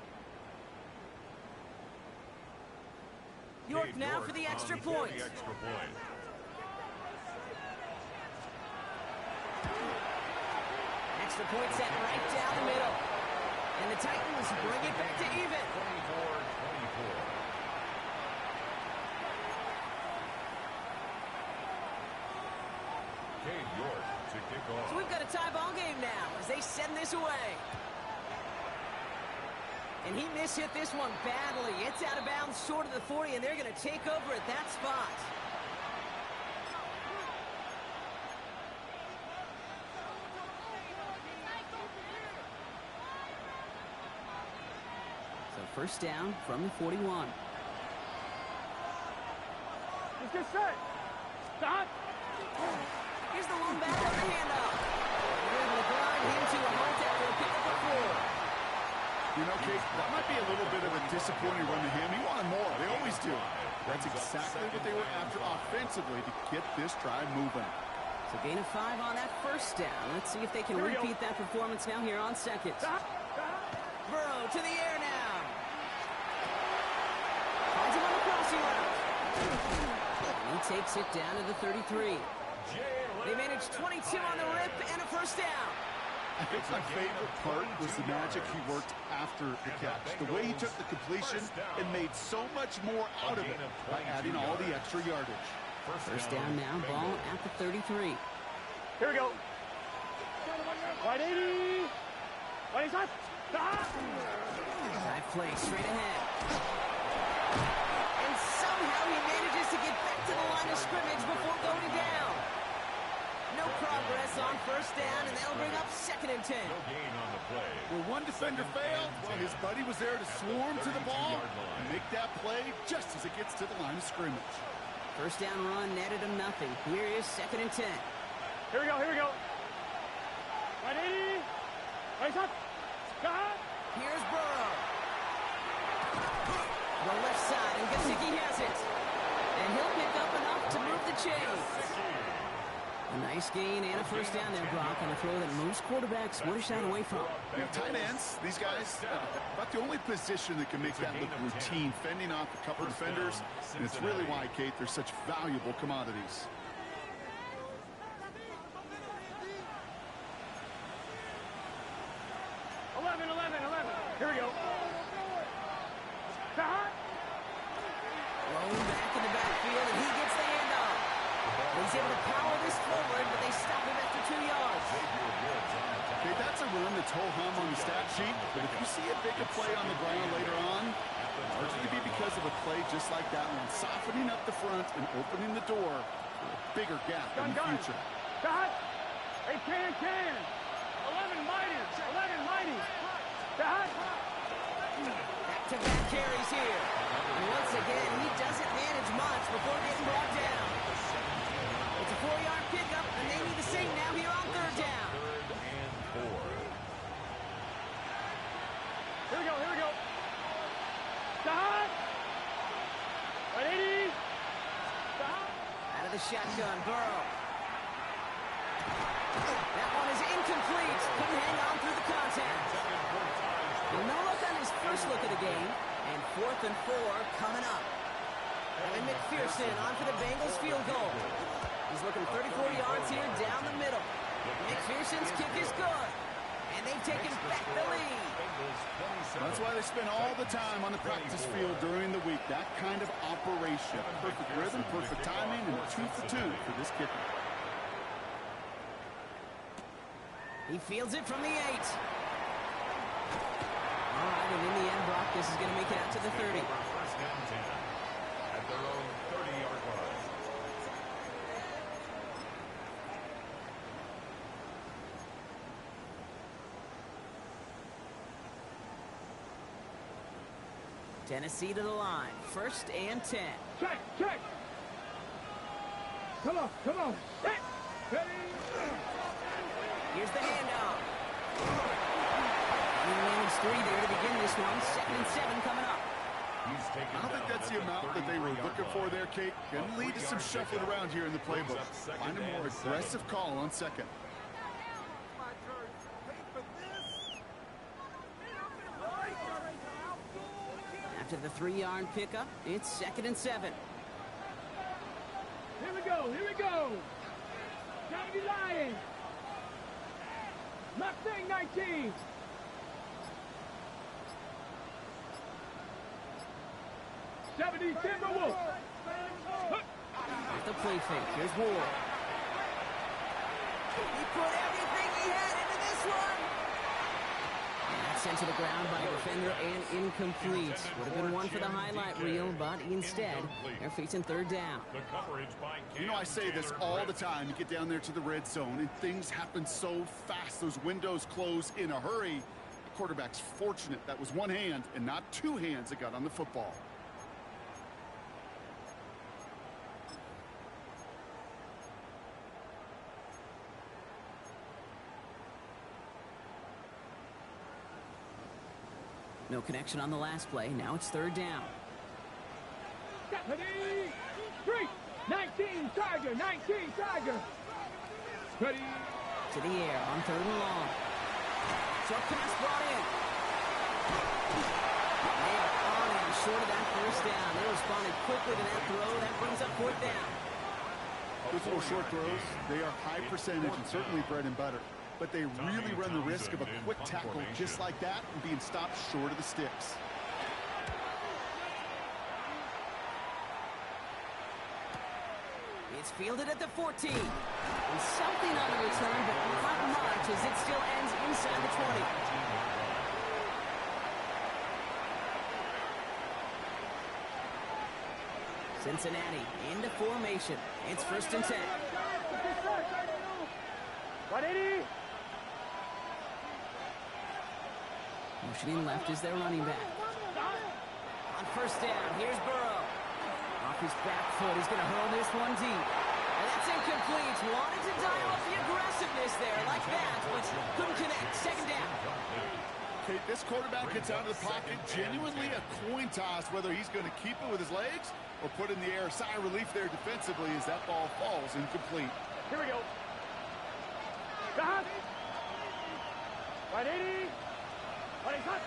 Speaker 5: York now for the extra point. Extra point set right down the middle. And the Titans bring it back to even.
Speaker 2: 24-24. York to kick off.
Speaker 5: So we've got a tie ball game now as they send this away. And he mishit this one badly. It's out of bounds short of the 40, and they're going to take over at that spot. So First down from the 41.
Speaker 3: Let's get set. Stop.
Speaker 5: Here's the long back on the handoff. They're able to grind him to a halt after a pick up the 4.
Speaker 6: You know, Kate, that might be a little bit of a disappointing run to him. He wanted more. They always do. That's exactly what they were after offensively to get this drive moving.
Speaker 5: So gain of 5 on that first down. Let's see if they can repeat that performance now here on second. Burrow to the air now. Finds him on the crossing route. And he takes it down to the 33. They managed 22 on the rip and a first down.
Speaker 6: I think my favorite part was the magic he worked after the catch. The way he took the completion and made so much more out of it by adding all the extra yardage.
Speaker 5: First down now, ball at the 33.
Speaker 3: Here we go. Right 80. Right shot.
Speaker 5: Drive play straight ahead. And somehow he manages to get back to the line of scrimmage before going down. No progress on first down, and that'll bring up 2nd and 10.
Speaker 6: Well, one defender failed. Well, his buddy was there to swarm to the ball and make that play just as it gets to the line of scrimmage.
Speaker 5: First down run netted him nothing. Here is 2nd and 10.
Speaker 3: Here we go, here we go. Right 80. Right shot.
Speaker 5: Here's Burrow. The left side, and Gesicki has it. And he'll pick up enough to move the chains. A nice gain and a first down there, Brock, on a throw that most quarterbacks would have shied away from.
Speaker 6: You know, tight ends, these guys, about the only position that can make that look routine, fending off a couple defenders, and it's really why, Kate, they're such valuable commodities.
Speaker 3: Here we go.
Speaker 5: Rolling back in the backfield, and he gets the handoff. He's able to power this forward, but they stop him after 2 yards.
Speaker 6: Okay, that's a run that's ho-hum on the stat sheet, but if you see a bigger play on the ground later on, largely to be because of a play just like that one, softening up the front and opening the door for a bigger gap in the future.
Speaker 3: Got. Hey, can. 11 mighty. 11 mighty. Got.
Speaker 5: Back-to-back carries here. And once again, he doesn't manage much before getting brought down. It's a 4-yard pickup, and they need the same now here on 3rd down.
Speaker 2: 3rd and 4.
Speaker 3: Here we go. Stop. Right 80. Stop.
Speaker 5: Out of the shotgun, Burrow. That one is incomplete. Couldn't hang on through the contact. And no look on his first look of the game. And 4th and 4 coming up. And McPherson on for the Bengals field goal. He's looking 34 yards here down the middle. McPherson's kick is good. And they've taken back the lead.
Speaker 6: That's why they spend all the time on the practice field during the week. That kind of operation. Perfect rhythm, perfect timing, and 2 for 2 for this kicker.
Speaker 5: He fields it from the 8. All right, and in the end, Brock, this is going to make it out to the 30.
Speaker 2: First down 10 at their own 30-yard line.
Speaker 5: Tennessee to the line. 1st and 10.
Speaker 3: Check. Come on. Hit.
Speaker 5: Here's the handoff. He managed 3 there to begin this one. 2nd and 7 coming up.
Speaker 6: I don't think that's the amount that they were looking for there, Kate. Going to lead to some shuffling around here in the playbook. Find a more aggressive call on 2nd.
Speaker 5: After the 3-yard pickup, it's 2nd and 7.
Speaker 3: Here we go. Gotta be lying. Mustang 19. Timberwolf.
Speaker 5: Off the play fake. Here's Ward. He put everything he had into this one. And that's sent to the ground by a defender and incomplete. Would have been one for the highlight reel, but instead, they're facing 3rd down.
Speaker 6: You know, I say this all the time. You get down there to the red zone, and things happen so fast. Those windows close in a hurry. quarterback's fortunate that was one hand and not two hands that got on the football.
Speaker 5: No connection on the last play. Now it's third down.
Speaker 3: Ready? 3, 19, Tiger, 19, Tiger. Ready?
Speaker 5: To the air on third and long. Short pass brought in. They are on and short of that first down. They responded quickly to that throw. That brings up fourth down.
Speaker 6: Those little short throws, they are high percentage and certainly bread and butter. But they really run the risk of a quick tackle just like that and being stopped short of the sticks.
Speaker 5: It's fielded at the 14. And something on the return, but not much as it still ends inside the 20. Cincinnati into formation. It's first and 10.
Speaker 3: 180.
Speaker 5: Motioning left is their running back. On first down, here's Burrow. Off his back foot, he's going to hurl this one deep. And that's incomplete. Wanted to dial up the aggressiveness there like that, but couldn't connect. Second down.
Speaker 6: Okay, this quarterback gets out of the pocket. Genuinely a coin toss whether he's going to keep it with his legs or put in the air. Sigh of relief there defensively as that ball falls incomplete.
Speaker 3: Here we go. Stop. 180. 180.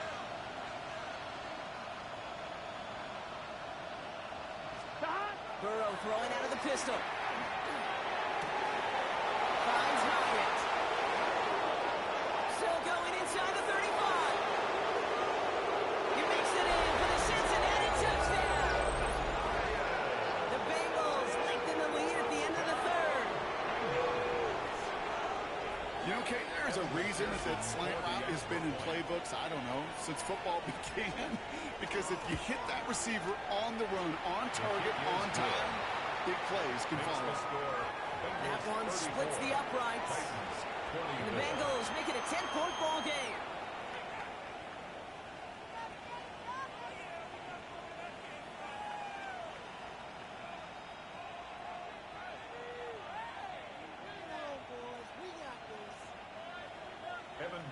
Speaker 3: Stop.
Speaker 5: Burrow throwing out of the pistol. Finds Hyatt. Still going inside the 35. He makes it in for the Cincinnati touchdown. The Bengals lengthen the lead at the end of the third.
Speaker 6: You know, Kate, there's a reason that slant route has been in playbooks, I don't know, since football began. Because if you hit that receiver on the run, on target, on time, big plays can follow.
Speaker 5: That one splits the uprights. And the Bengals make it a 10-point ball game.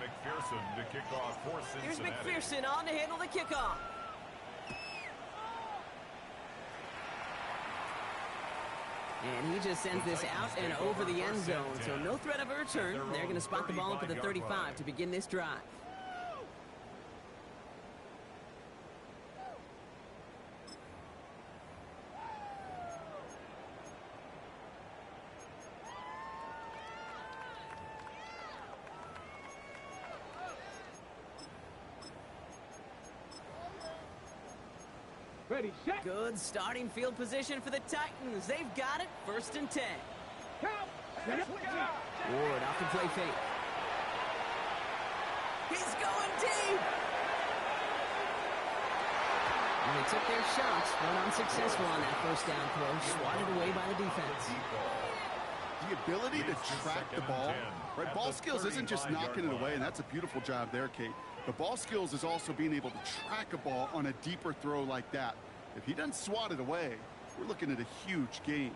Speaker 2: McPherson to kick off for Cincinnati.
Speaker 5: Here's McPherson on to handle the kickoff. And he just sends this out and over the end zone, so no threat of a return. They're going to spot the ball up at the 35 to begin this drive.
Speaker 3: Ready, set.
Speaker 5: Good starting field position for the Titans. They've got it. First and 10.
Speaker 3: Count.
Speaker 5: Ward off the play fake. He's going deep. And they took their shots, but unsuccessful on that first down throw. Swatted away by the defense.
Speaker 6: The ability to track the ball, right? Ball skills isn't just knocking it away, and that's a beautiful job there, Kate. The ball skills is also being able to track a ball on a deeper throw like that. If he doesn't swat it away, we're looking at a huge gain.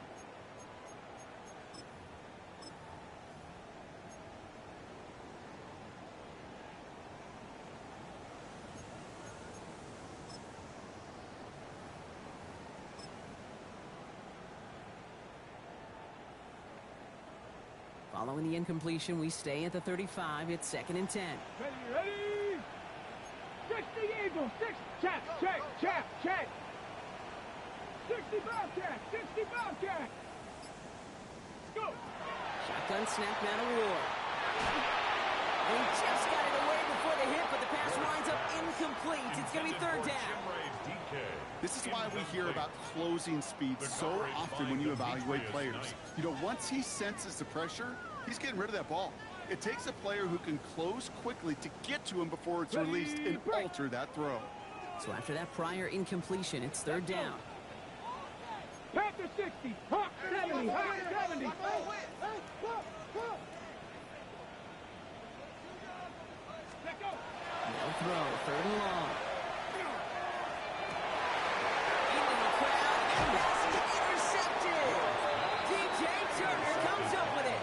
Speaker 5: Following the incompletion, we stay at the 35. It's second and 10.
Speaker 3: Ready. 60 Eagles. 6. Check. 60 Bobcat. 60 Bobcat. Let's go.
Speaker 5: Shotgun snap now to Ward. And he just got it away before the hit, but the pass winds up incomplete. It's going to be third down.
Speaker 6: This is why we hear about closing speed so often when you evaluate players. You know, once he senses the pressure, he's getting rid of that ball. It takes a player who can close quickly to get to him before it's released and alter that throw.
Speaker 5: So after that prior incompletion, it's third down.
Speaker 3: Panther 60. Hawk 70. Hawk 70.
Speaker 5: throw. 3rd and long. Into the crowd, and that's intercepted. DJ Turner comes up with it.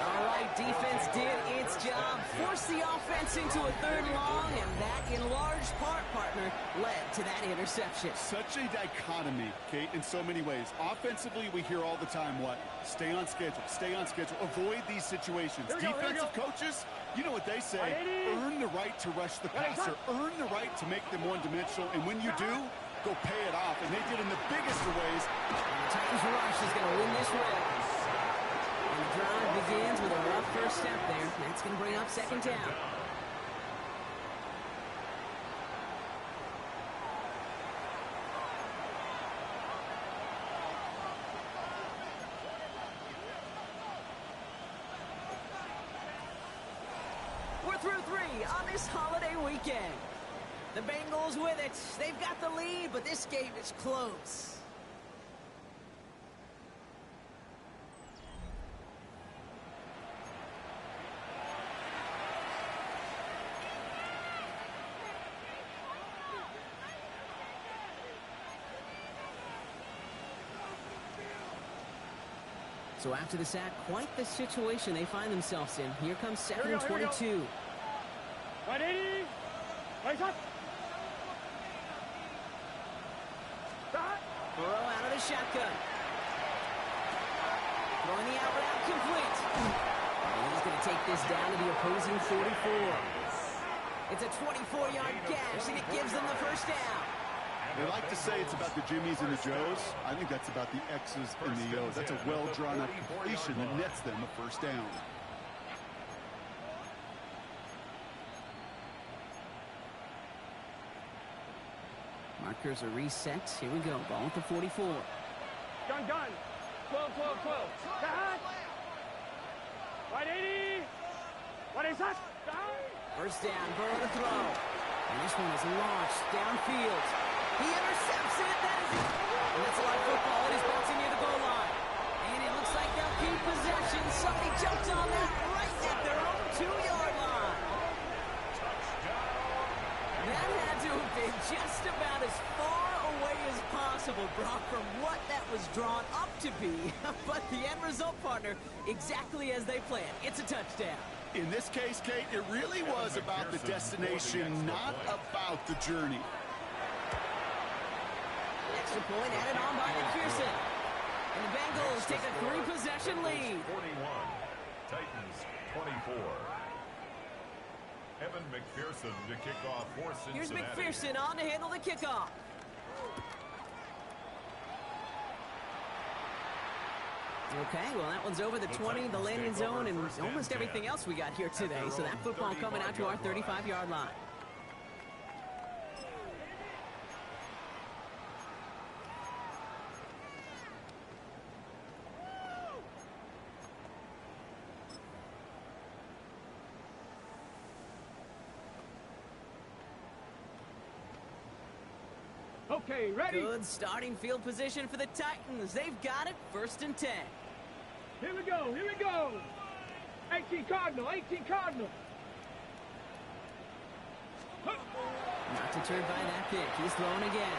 Speaker 5: All right, defense did its job. Forced the offense into a 3rd and long, and that, in large part, partner, led to that interception.
Speaker 6: Such a dichotomy, Kate, in so many ways. Offensively, we hear all the time what? Stay on schedule, avoid these situations. Defensive coaches, you know what they say, earn the right to rush the passer, earn the right to make them one-dimensional, and when you do, go pay it off, and they did in the biggest of ways.
Speaker 5: The Titans rush is going to win this round. And the drive begins with a rough first step there. That's going to bring up 2nd down. We're through 3 on this holiday weekend. The Bengals with it. They've got the lead, but this game is close. So after the sack, quite the situation they find themselves in. Here comes 2nd and 22.
Speaker 3: Right 80. Right up.
Speaker 5: Burrow out of the shotgun. Throwing the out route complete. And he's going to take this down to the opposing 44. It's a 24-yard gash, and it gives them the 1st down.
Speaker 6: They like to say it's about the Jimmies and the Joes. I think that's about the X's and the O's. That's a well-drawn-up completion that nets them a 1st down.
Speaker 5: Markers are reset. Here we go. Ball at the 44.
Speaker 3: Gun. 12. Back. Right 80. Right is that?
Speaker 5: 1st down. Burrow to throw. And this one is launched downfield. He intercepts it. That is it. And that's a lot of football. It is bouncing near the goal line. And it looks like they'll keep possession. Somebody jumped on that right at their own 2-yard line. That had to have been just about as far away as possible, Brock, from what that was drawn up to be. But the end result, partner, exactly as they planned. It's a touchdown.
Speaker 6: In this case, Kate, it really was about the destination, not about the journey.
Speaker 5: Extra point added on by McPherson. And the Bengals take a 3-possession lead.
Speaker 2: 41, Titans 24. Evan McPherson to kick off for Cincinnati.
Speaker 5: Here's McPherson on to handle the kickoff. Okay, well, that one's over the 20, the landing zone, and almost everything else we got here today. So that football coming out to our 35-yard line.
Speaker 3: Okay, ready.
Speaker 5: Good starting field position for the Titans. They've got it. 1st and 10.
Speaker 3: Here we go. 18 Cardinal.
Speaker 5: Not deterred by that pick. He's throwing again.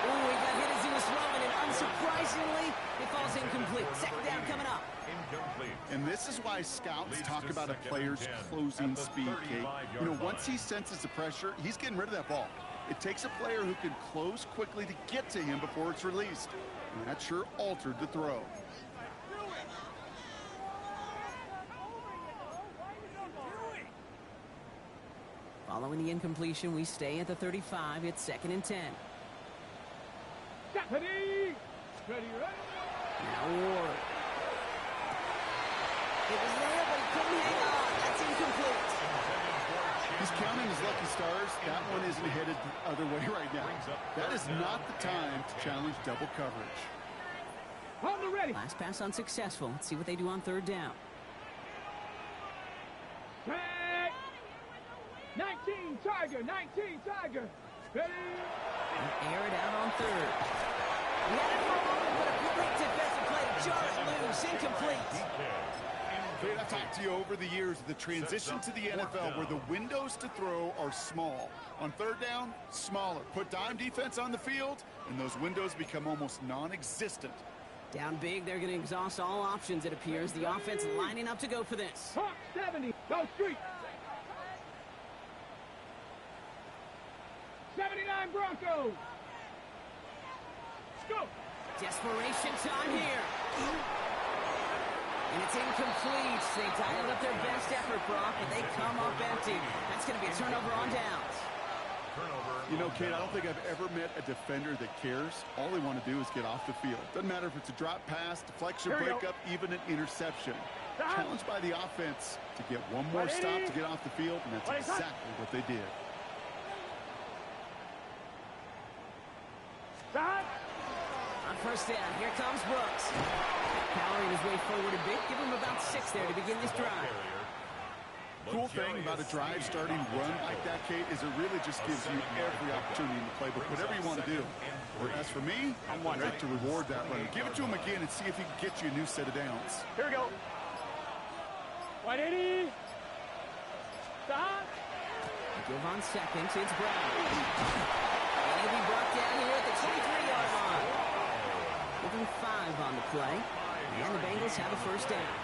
Speaker 5: Oh, he got hit as he was throwing, and unsurprisingly, it falls incomplete. 2nd down coming up.
Speaker 2: Incomplete.
Speaker 6: And this is why scouts talk about a player's closing speed, Kate. You know, once he senses the pressure, he's getting rid of that ball. It takes a player who can close quickly to get to him before it's released. And that sure altered the throw.
Speaker 5: Following the incompletion, we stay at the 35. It's 2nd and 10.
Speaker 3: Ready.
Speaker 5: Now Ward. It was there, but he couldn't hang on. That's incomplete.
Speaker 6: He's counting his lucky stars. That one isn't headed the other way right now. That is not the time to challenge double coverage.
Speaker 3: On the ready.
Speaker 5: Last pass unsuccessful. Let's see what they do on 3rd down.
Speaker 3: 19 Tiger. Ready.
Speaker 5: And air it out on 3rd. He had it for a moment, but a great defensive play to jar it loose. Incomplete.
Speaker 6: Kate, I've talked to you over the years, the transition to the NFL where the windows to throw are small. On third down, smaller. Put dime defense on the field, and those windows become almost non-existent.
Speaker 5: Down big, they're going to exhaust all options, it appears. The offense lining up to go for this.
Speaker 3: Hawk 70, go street. 79 Broncos. Let's go.
Speaker 5: Desperation time here. And it's incomplete. They dialed up their best effort, Brock, but they come up empty. That's going to be a turnover on downs.
Speaker 6: You know, Kate, I don't think I've ever met a defender that cares. All they want to do is get off the field. Doesn't matter if it's a drop pass, deflection, breakup, even an interception. Challenged by the offense to get one more stop to get off the field, and that's exactly what they did.
Speaker 5: On first down, here comes Brooks. Powering his way forward a bit. Give him about 6 there to begin this drive.
Speaker 6: Cool thing about a drive starting run like that, Kate, is it really just gives you every opportunity in the playbook, whatever you want to do. As for me, I'm ready to reward that run. Give it to him again and see if he can get you a new set of downs.
Speaker 3: Here we go. 180. Stop.
Speaker 5: Give on seconds, it's Brown. And he'll be brought down here at the 23-yard line. Give him 5 on the play. And the Bengals have a first down.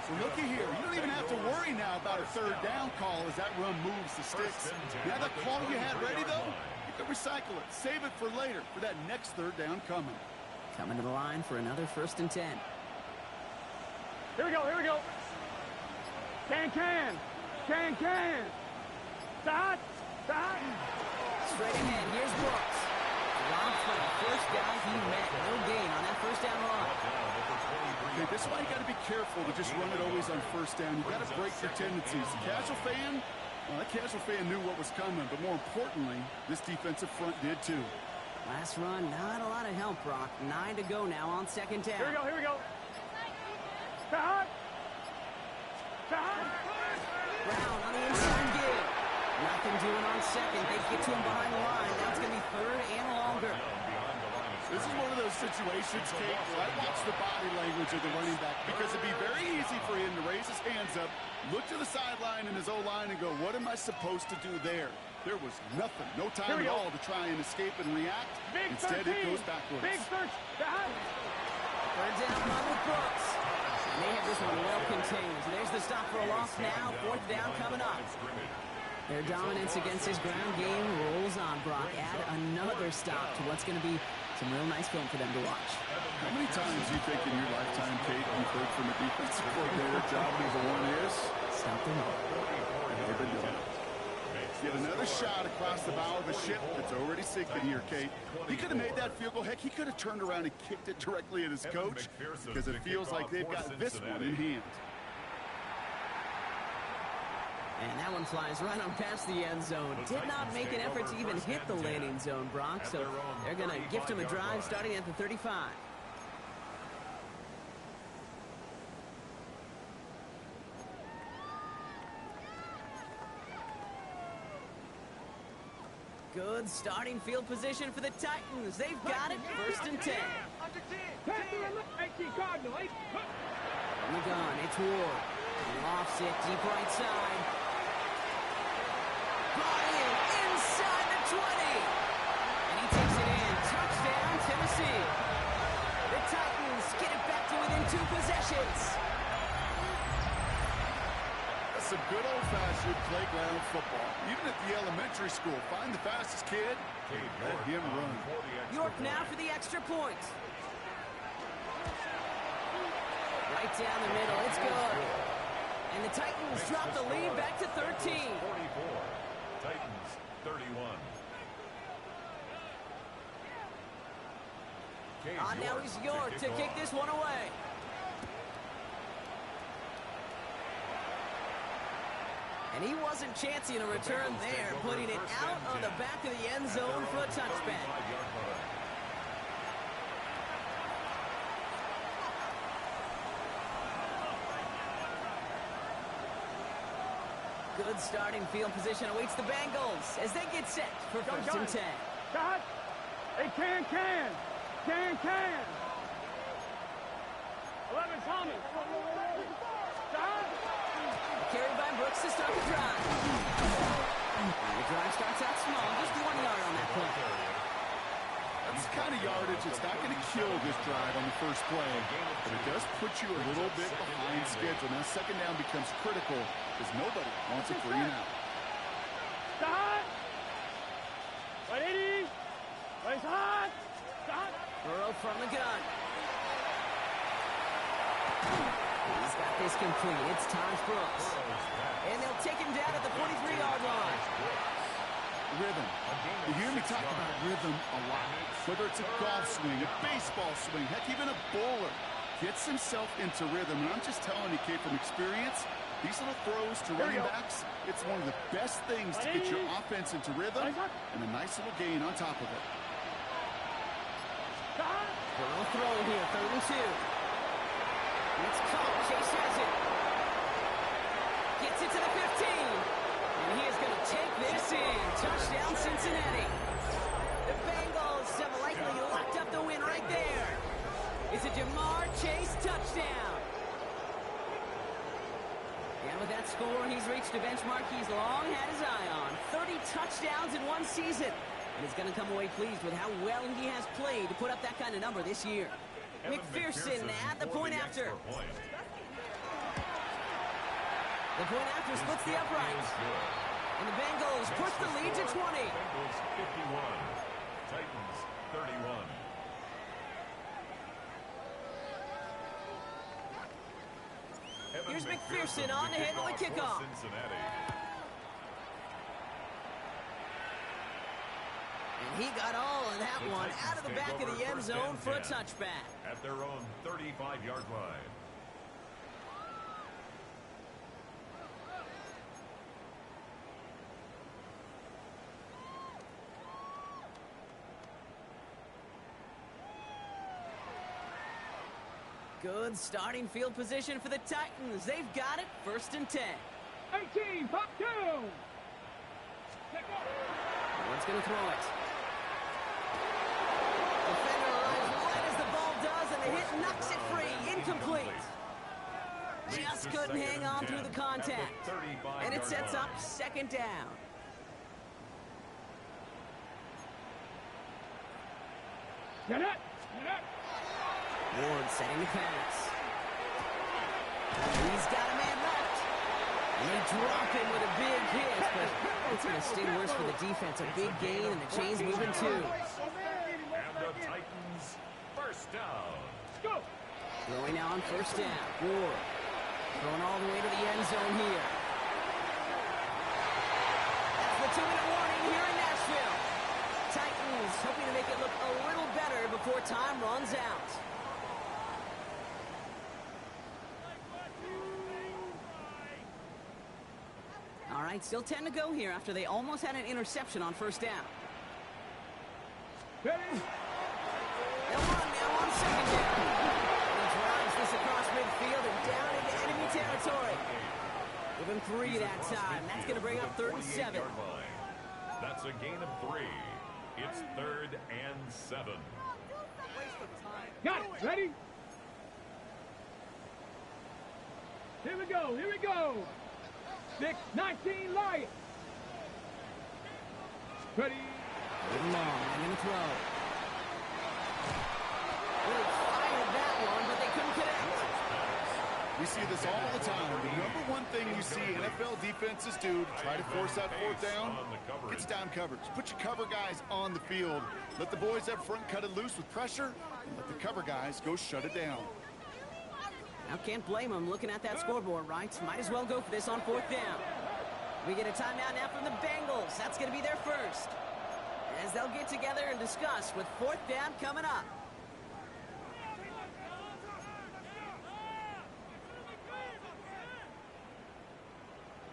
Speaker 6: So looky here, you don't even have to worry now about a third down call as that run moves the sticks. Now that call you had ready, though, you can recycle it. Save it for later, for that next third down coming.
Speaker 5: Coming to the line for another 1st and 10.
Speaker 3: Here we go, here we go. Can. Stop.
Speaker 5: Straight ahead, here's Brooks. Dropped for the first down he met. No gain on that first down run.
Speaker 6: Okay, this is why you got to be careful to just run it always on first down. You got to break your tendencies. The casual fan, well, that casual fan knew what was coming, but more importantly, this defensive front did too.
Speaker 5: Last run, not a lot of help, Brock. 9 to go now on 2nd down.
Speaker 3: Here we go. Stop.
Speaker 5: Brown on the inside give. Nothing doing on 2nd. They get to him behind the line. Now it's going to be 3rd and longer.
Speaker 6: This is one of those situations, Kate, where I watch the body language of the running back because it'd be very easy for him to raise his hands up, look to the sideline in his O-line and go, what am I supposed to do there? There was nothing, no time at all to try and escape and react. Instead, it goes backwards.
Speaker 3: Big search. Stop.
Speaker 5: 3rd down run with Brooks. And they have this one well contained. So there's the stop for a loss now. 4th down coming up. Their dominance against his ground game rolls on, Brock. Add another stop to what's going to be some real nice film for them to watch.
Speaker 6: How many times do you think in your lifetime, Kate, you've heard from a defensive coordinator, job number 1 is?
Speaker 5: Stop them all.
Speaker 6: Never done. Get another shot across the bow of a ship that's already sinking here, Kate. He could have made that field goal. Heck, he could have turned around and kicked it directly at his coach because it feels like they've got this one in hand.
Speaker 5: And that one flies right on past the end zone. Did not make an effort to even hit the landing zone, Brock. So they're going to gift him a drive starting at the 35. Good starting field position for the Titans. They've got it. 1st and 10. On the gun, it's Ward. Lofts it deep right side. Brought in inside the 20. And he takes it in. Touchdown, Tennessee. The Titans get it back to within 2 possessions.
Speaker 6: That's some good old-fashioned playground football. Even at the elementary school, find the fastest kid, let him run.
Speaker 5: York now for the extra point. Right down the middle, it's good. And the Titans drop the lead back to 13.
Speaker 2: 44. Titans 31.
Speaker 5: Now he's York to kick this one away. And he wasn't chancing a return there, putting it out on the back of the end zone for a touchback. Good starting field position awaits the Bengals as they get set for 1st and 10.
Speaker 3: Shot. Hey, can. 11 Tommy.
Speaker 5: carry by Brooks to start the drive. And the drive starts out small, just 1 yard on that play.
Speaker 6: This kind of yardage, it's not going to kill this drive on the first play, but it does put you a little bit behind schedule. Now, second down becomes critical because nobody wants a 3 and out.
Speaker 3: Stop! 180! Stop! Stop!
Speaker 5: Burrow from the gun. He's got this complete. It's Taj Brooks. And they'll take him down at the 43-yard line.
Speaker 6: Rhythm. You hear me talk about rhythm a lot. Whether it's a golf swing, a baseball swing, heck, even a bowler gets himself into rhythm. And I'm just telling you, kid, from experience, these little throws to running backs, it's one of the best things to get your offense into rhythm and a nice little gain on top of it.
Speaker 5: Burrow throw here, 3rd and 2. It's caught. Chase has it. Gets it to the 15. And he is going to take this in. Touchdown, Cincinnati. The Bengals have likely locked up the win right there. It's a Jamar Chase touchdown. And with that score, he's reached a benchmark he's long had his eye on. 30 touchdowns in one season. And he's going to come away pleased with how well he has played to put up that kind of number this year. McPherson at the point after. The point after splits the uprights. And the Bengals push the lead to 20.
Speaker 2: Bengals 51, Titans 31.
Speaker 5: Here's McPherson on to handle the kickoff.
Speaker 2: Cincinnati.
Speaker 5: And he got all of that one out of the back of the end zone for a touchback.
Speaker 2: At their own 35-yard line.
Speaker 5: Good starting field position for the Titans. They've got it, 1st and 10.
Speaker 3: 18, pop 2.
Speaker 5: One's going to throw it. Defender arrives right as the ball does, and the hit knocks it free. Incomplete. Just couldn't hang on through the contact. And it sets up 2nd down.
Speaker 3: Get it! Get it!
Speaker 5: Ward setting the pass. He's got a man left. And they drop him with a big hit, but it's going to sting worse for the defense. A big gain, and the chain's moving too.
Speaker 2: And the Titans, 1st down.
Speaker 3: Go!
Speaker 5: Throwing now on 1st down. Ward throwing all the way to the end zone here. That's the 2-minute warning here in Nashville. Titans hoping to make it look a little better before time runs out. All right, still 10 to go here after they almost had an interception on 1st down.
Speaker 3: Ready?
Speaker 5: They'll run now on 2nd down. He drives this across midfield and down into enemy territory. Give him 3 that time. That's going to bring up 3rd and 7.
Speaker 2: That's a gain of 3. It's 3rd and 7.
Speaker 3: Got it. Ready? Here we go. Here we go. 6-19 Lions. Ready?
Speaker 5: Good long. I'm going to throw. Really fired that one, but they couldn't connect.
Speaker 6: We see this all the time. The number one thing you see NFL defenses do to try to force that 4th down, it's down coverage. Put your cover guys on the field. Let the boys up front cut it loose with pressure, and let the cover guys go shut it down.
Speaker 5: Now, can't blame them looking at that scoreboard, right? Might as well go for this on 4th down. We get a timeout now from the Bengals. That's going to be their first. As they'll get together and discuss with 4th down coming up.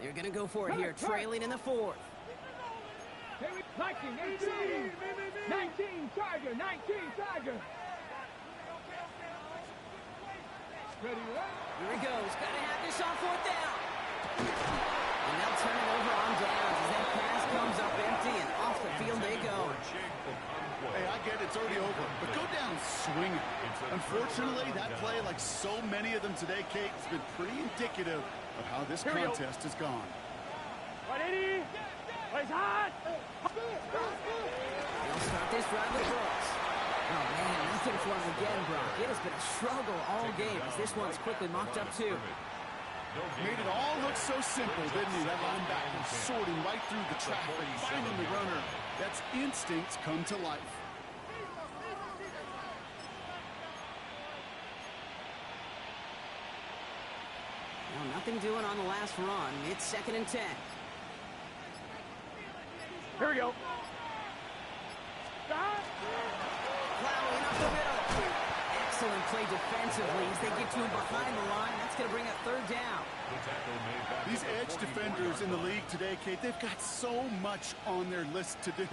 Speaker 5: They're going to go for it here, trailing in the 4th.
Speaker 3: 19, 18, 19, Tiger, 19, Tiger. Ready,
Speaker 5: Here he goes. Got to have this on 4th down. And they'll turn it over on downs as that pass comes up empty, and off the field they go.
Speaker 6: Hey, I get it. It's already over. But go down swinging. Unfortunately, that play, like so many of them today, Kate, has been pretty indicative of how this
Speaker 3: Here we go.
Speaker 6: contest has gone.
Speaker 3: Right, 80. Right, hot.
Speaker 5: They'll start this drive with Brooks. Oh, man, nothing for him again, Brock. It has been a struggle all game as this one's quickly mocked up, too.
Speaker 6: Made it all look so simple, didn't he? That linebacker sorting right through the traffic, finding the runner. That's instincts come to life.
Speaker 5: Well, nothing doing on the last run. It's 2nd and 10.
Speaker 3: Here we go. Stop.
Speaker 5: Plowing up the middle. Excellent play defensively as they get to him behind the line. That's going to bring up 3rd down.
Speaker 6: These edge defenders in the league today, Kate, they've got so much on their list to do.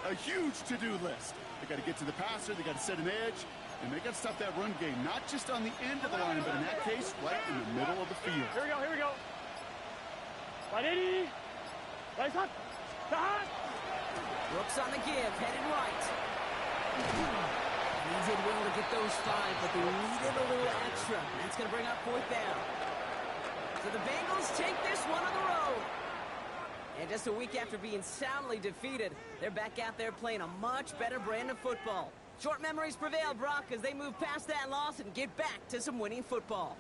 Speaker 6: A huge to-do list. They got to get to the passer, they got to set an edge, and they got to stop that run game, not just on the end of the line, but in that case, right in the middle of the field.
Speaker 3: Here we go, here we go. Right, 80. Right, hot. Hot.
Speaker 5: Brooks on the give, headed right. He did well to get those 5, but they needed a little extra. That's going to bring up 4th down. So the Bengals take this one on the road. And just a week after being soundly defeated, they're back out there playing a much better brand of football. Short memories prevail, Brock, as they move past that loss and get back to some winning football.